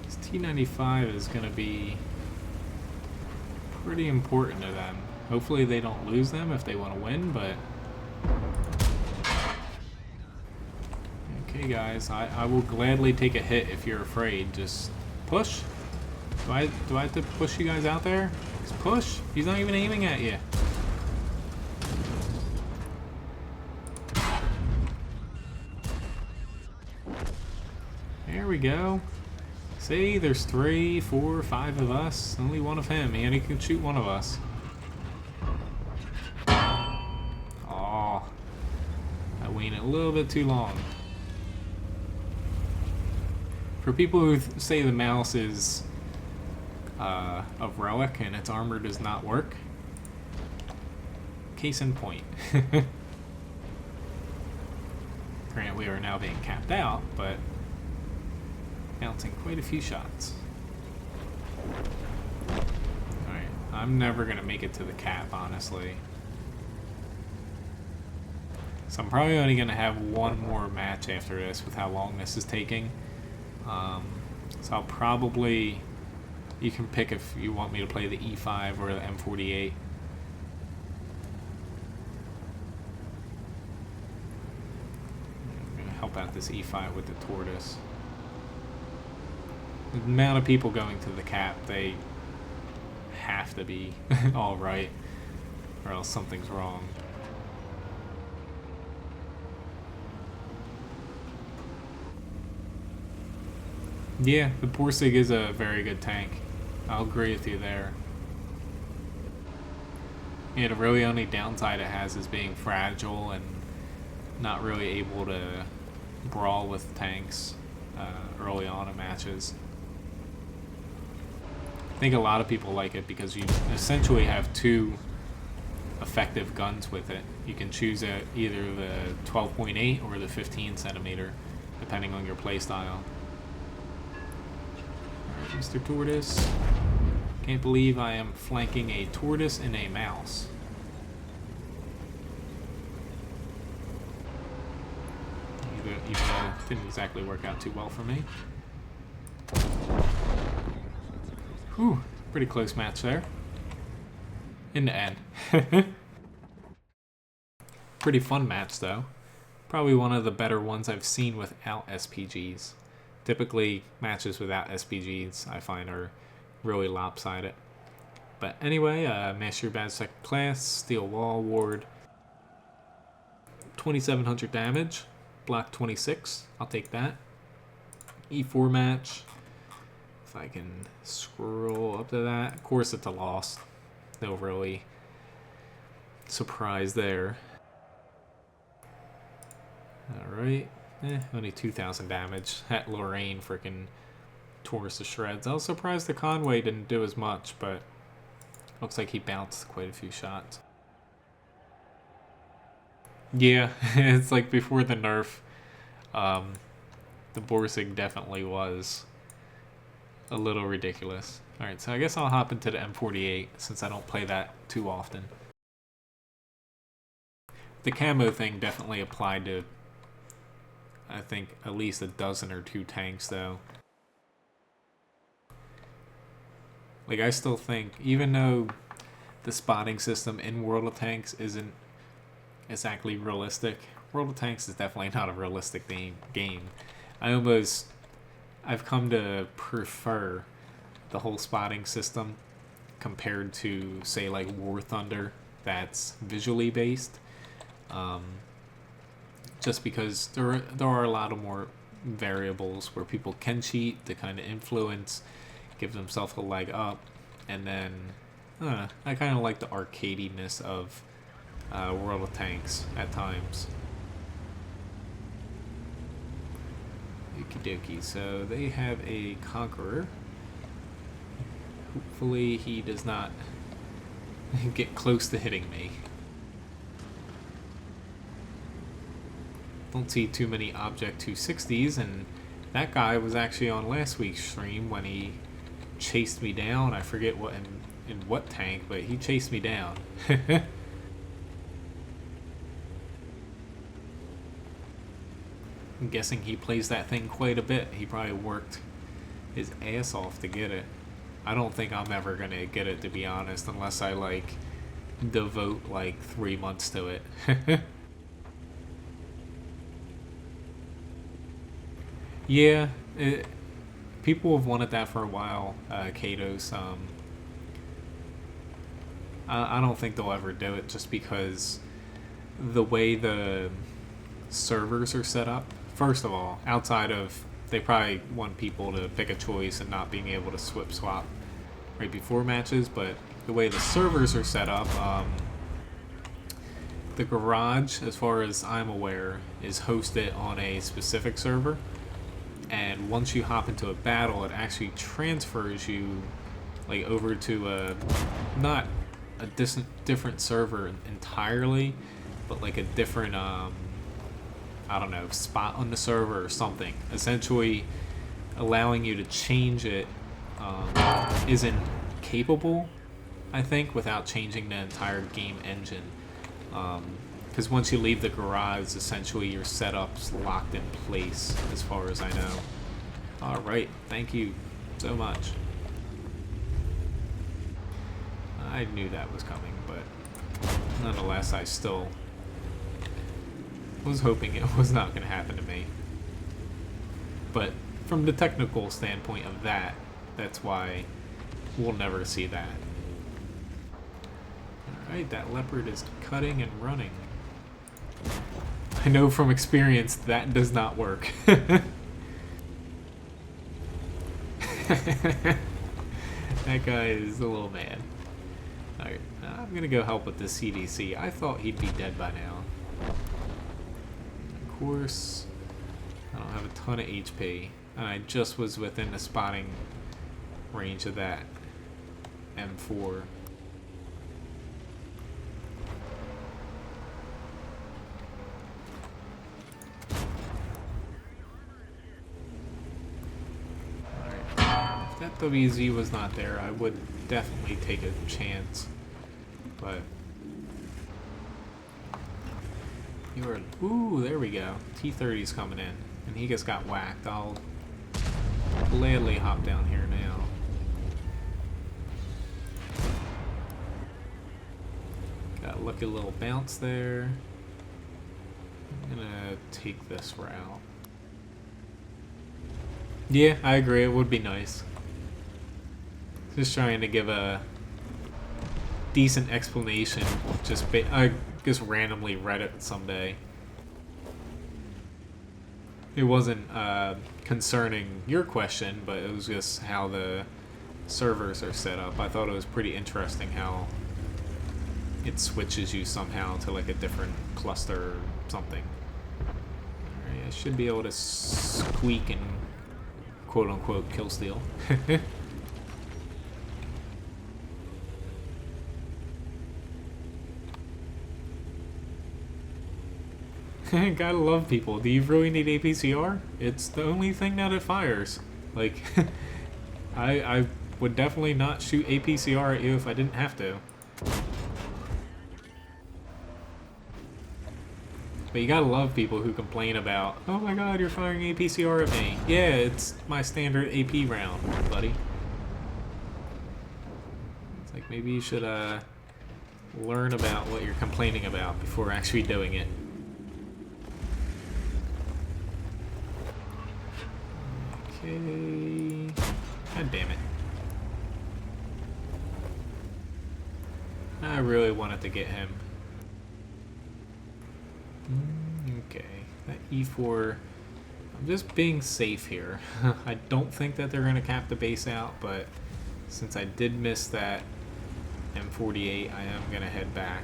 This T-95 is going to be pretty important to them. Hopefully they don't lose them if they want to win, but... Okay guys, I will gladly take a hit if you're afraid. Just push. Do I have to push you guys out there? Just push. He's not even aiming at you. There we go. See, there's 3, 4, 5 of us. Only one of him, and he can shoot one of us. Aw. I waited a little bit too long. For people who say the mouse is a relic and its armor does not work, case in point. Granted, we are now being capped out, but bouncing quite a few shots. Alright, I'm never going to make it to the cap, honestly. So I'm probably only going to have one more match after this with how long this is taking. So I'll probably... You can pick if you want me to play the E5 or the M48. I'm going to help out this E5 with the tortoise. The amount of people going to the cap, they have to be alright, or else something's wrong. Yeah, the Borsig is a very good tank. I'll agree with you there. Yeah, the really only downside it has is being fragile and not really able to brawl with tanks early on in matches. I think a lot of people like it because you essentially have two effective guns with it. You can choose either the 12.8 or the 15 centimeter, depending on your playstyle. Alright, Mr. Tortoise. Can't believe I am flanking a tortoise and a mouse. Even though it didn't exactly work out too well for me. Whew, pretty close match there. In the end. Pretty fun match though. Probably one of the better ones I've seen without SPGs. Typically, matches without SPGs I find are really lopsided. But anyway, Master Badge 2nd Class, Steel Wall Ward. 2,700 damage. Block 26. I'll take that. E4 match. If I can scroll up to that. Of course it's a loss. No really surprise there. Alright. Only 2,000 damage. That Lorraine freaking tore us to shreds. I was surprised the Conway didn't do as much, but looks like he bounced quite a few shots. Yeah, it's like before the nerf, the Borsig definitely was a little ridiculous. Alright, so I guess I'll hop into the M48 since I don't play that too often. The camo thing definitely applied to, I think, at least a dozen or two tanks though. Like, I still think, even though the spotting system in World of Tanks isn't exactly realistic, World of Tanks is definitely not a realistic game. I've come to prefer the whole spotting system compared to, say, like War Thunder that's visually based. Just because there are a lot of more variables where people can cheat to kind of influence, give themselves a leg up, and then I kind of like the arcadiness of World of Tanks at times. Okie dokie, so they have a Conqueror. Hopefully he does not get close to hitting me. Don't see too many Object 260s, and That guy was actually on last week's stream when he chased me down. I forget what in what tank, but he chased me down. I'm guessing he plays that thing quite a bit. He probably worked his ass off to get it. I don't think I'm ever gonna get it, to be honest, unless I like devote like 3 months to it. Yeah, people have wanted that for a while, Kato's. I don't think they'll ever do it just because the way the servers are set up. First of all, outside of they probably want people to pick a choice and not being able to swap right before matches, but the way the servers are set up, the garage, as far as I'm aware, is hosted on a specific server, and once you hop into a battle, it actually transfers you like over to a not a different server entirely, but like a different I don't know, spot on the server or something. Essentially, allowing you to change it isn't capable, I think, without changing the entire game engine. Because once you leave the garage, essentially your setup's locked in place, as far as I know. Alright, thank you so much. I knew that was coming, but nonetheless, I still was hoping it was not going to happen to me. But from the technical standpoint of that, that's why we'll never see that. Alright, that leopard is cutting and running. I know from experience that does not work. That guy is a little mad. Alright, I'm gonna go help with the CDC. I thought he'd be dead by now. Of course, I don't have a ton of HP. And I just was within the spotting range of that M4. If that WZ was not there, I would definitely take a chance. But you were, ooh, there we go. T-30's coming in, and he just got whacked. I'll gladly hop down here now. Got a lucky little bounce there. I'm gonna take this route. Yeah, I agree. It would be nice. Just trying to give a decent explanation. I just randomly read it someday. It wasn't concerning your question, but it was just how the servers are set up. I thought it was pretty interesting how it switches you somehow to like a different cluster or something. Alright, I should be able to squeak and quote-unquote kill steal. Gotta love people. Do you really need APCR? It's the only thing that it fires. Like, I would definitely not shoot APCR at you if I didn't have to. But you gotta love people who complain about, oh my god, you're firing APCR at me. Yeah, it's my standard AP round, buddy. It's like, maybe you should learn about what you're complaining about before actually doing it. Okay. God damn it. I really wanted to get him. Okay. That E4... I'm just being safe here. I don't think that they're going to cap the base out, but since I did miss that M48, I am going to head back.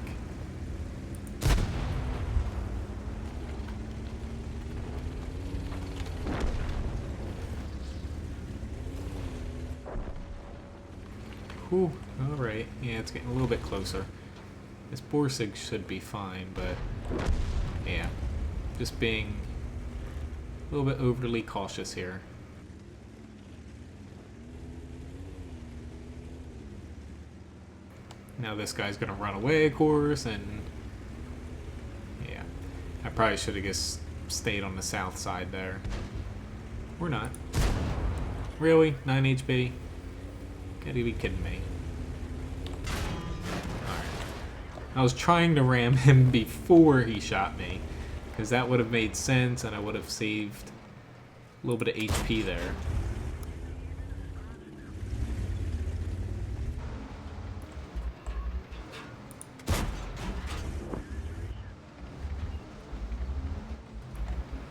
Whew, alright. Yeah, it's getting a little bit closer. This Borsig should be fine, but yeah. Just being A little bit overly cautious here. Now this guy's gonna run away, of course, and yeah, I probably should have just stayed on the south side there. Or not. Really? 9 HP? Gotta be kidding me. Alright. I was trying to ram him before he shot me, because that would have made sense and I would have saved a little bit of HP there.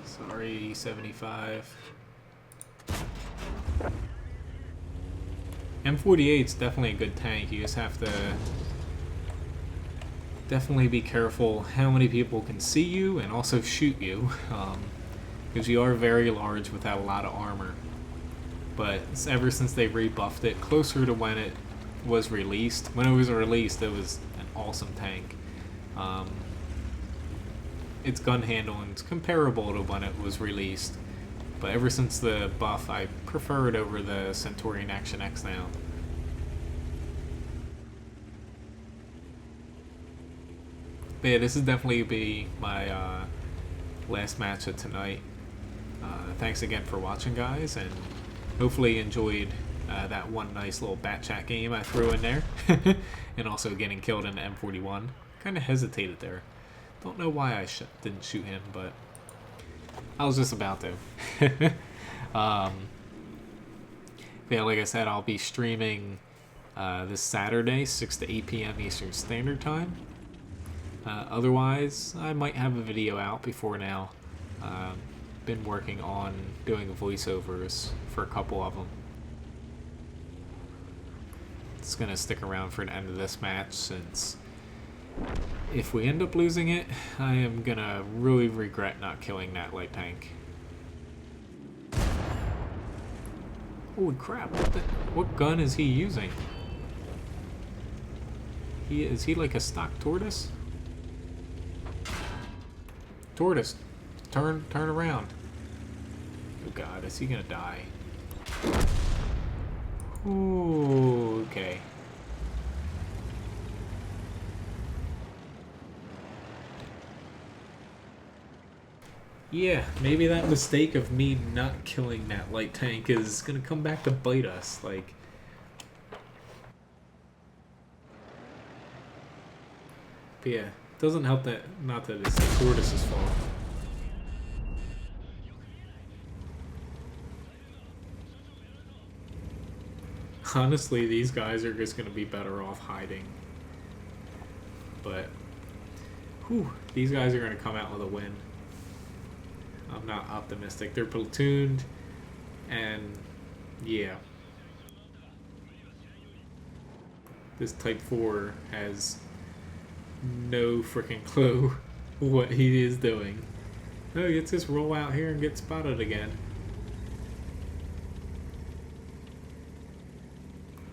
Sorry, 75. M48's definitely a good tank. You just have to definitely be careful how many people can see you and also shoot you, because you are very large without a lot of armor. But ever since they rebuffed it, closer to when it was released, it was an awesome tank. Its gun handling is comparable to when it was released, but ever since the buff, I prefer it over the Centurion Action X now. But yeah, this is definitely be my last match of tonight. Thanks again for watching, guys, and hopefully you enjoyed that one nice little bat chat game I threw in there, and also getting killed in the M41. Kind of hesitated there. Don't know why I didn't shoot him, but I was just about to. Yeah, like I said, I'll be streaming this Saturday, 6 to 8 p.m. Eastern Standard Time. Otherwise, I might have a video out before now. Been working on doing voiceovers for a couple of them. It's gonna stick around for the end of this match, since if we end up losing it, I am gonna really regret not killing that light tank. Holy crap, what gun is he using? Is he like a stock tortoise? Tortoise, turn around. Oh god, is he gonna die? Ooh, okay. Yeah, maybe that mistake of me not killing that light tank is gonna come back to bite us, like... But yeah, doesn't help that, not that it's the tortoise's fault. Honestly, these guys are just gonna be better off hiding. But, whew, these guys are gonna come out with a win. I'm not optimistic. They're platooned, and yeah. This Type 4 has no freaking clue what he is doing. Oh, he gets this roll out here and get spotted again.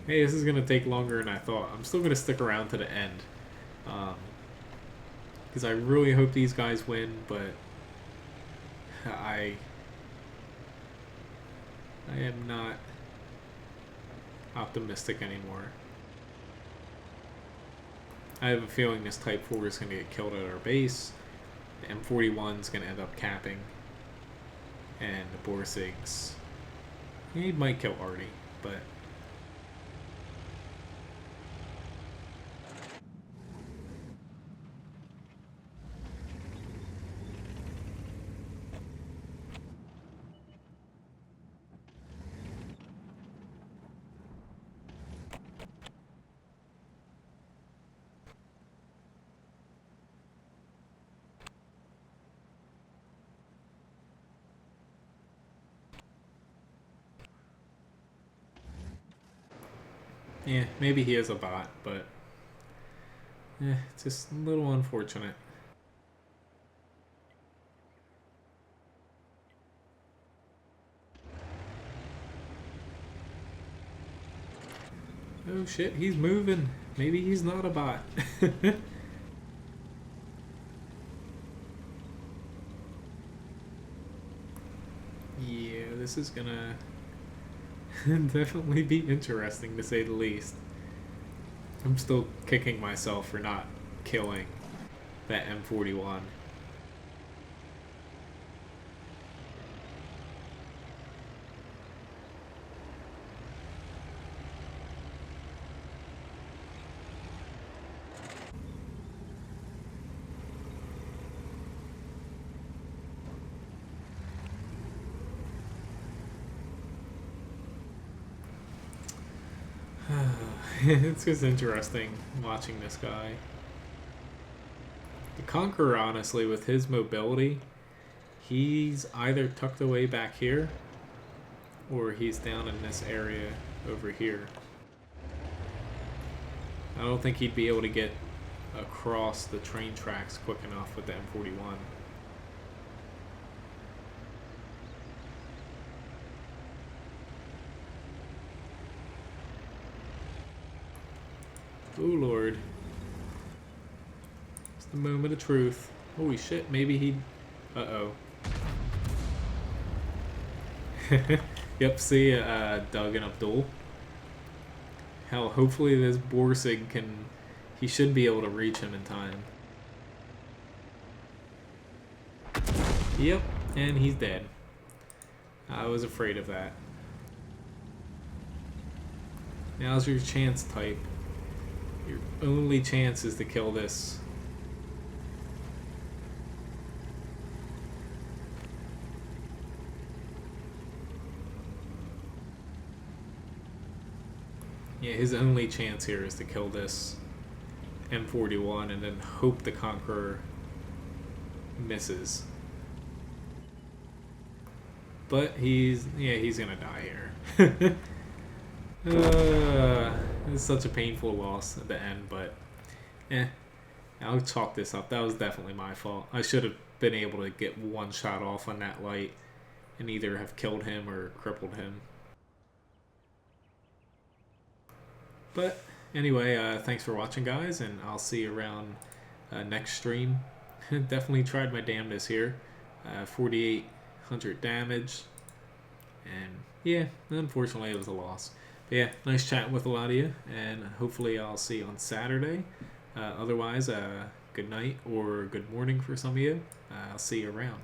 Hey, this is gonna take longer than I thought. I'm still gonna stick around to the end. Because I really hope these guys win, but I am not optimistic anymore. I have a feeling this Type 4 is going to get killed at our base. The M41 is going to end up capping. And the Borsig's, he might kill Artie, but... yeah, maybe he is a bot, but it's just a little unfortunate. Oh shit, he's moving. Maybe he's not a bot. Yeah, this is gonna definitely be interesting to say the least. I'm still kicking myself for not killing that M41. It's just interesting watching this guy. The Conqueror, honestly, with his mobility, he's either tucked away back here or he's down in this area over here. I don't think he'd be able to get across the train tracks quick enough with the M41. Oh lord. It's the moment of truth. Holy shit, maybe he... Uh-oh. Yep, see Doug and Abdul. Hell, hopefully this Borsig can... He should be able to reach him in time. Yep, and he's dead. I was afraid of that. Now's your chance, type. Your only chance is to kill this. Yeah, his only chance here is to kill this M41 and then hope the Conqueror misses. But he's gonna die here. It's such a painful loss at the end, but I'll chalk this up. That was definitely my fault. I should have been able to get one shot off on that light and either have killed him or crippled him. But anyway, thanks for watching, guys, and I'll see you around next stream. Definitely tried my damnedest here. 4,800 damage, and yeah, unfortunately it was a loss. But yeah, nice chatting with a lot of you, and hopefully I'll see you on Saturday. Otherwise, good night or good morning for some of you. I'll see you around.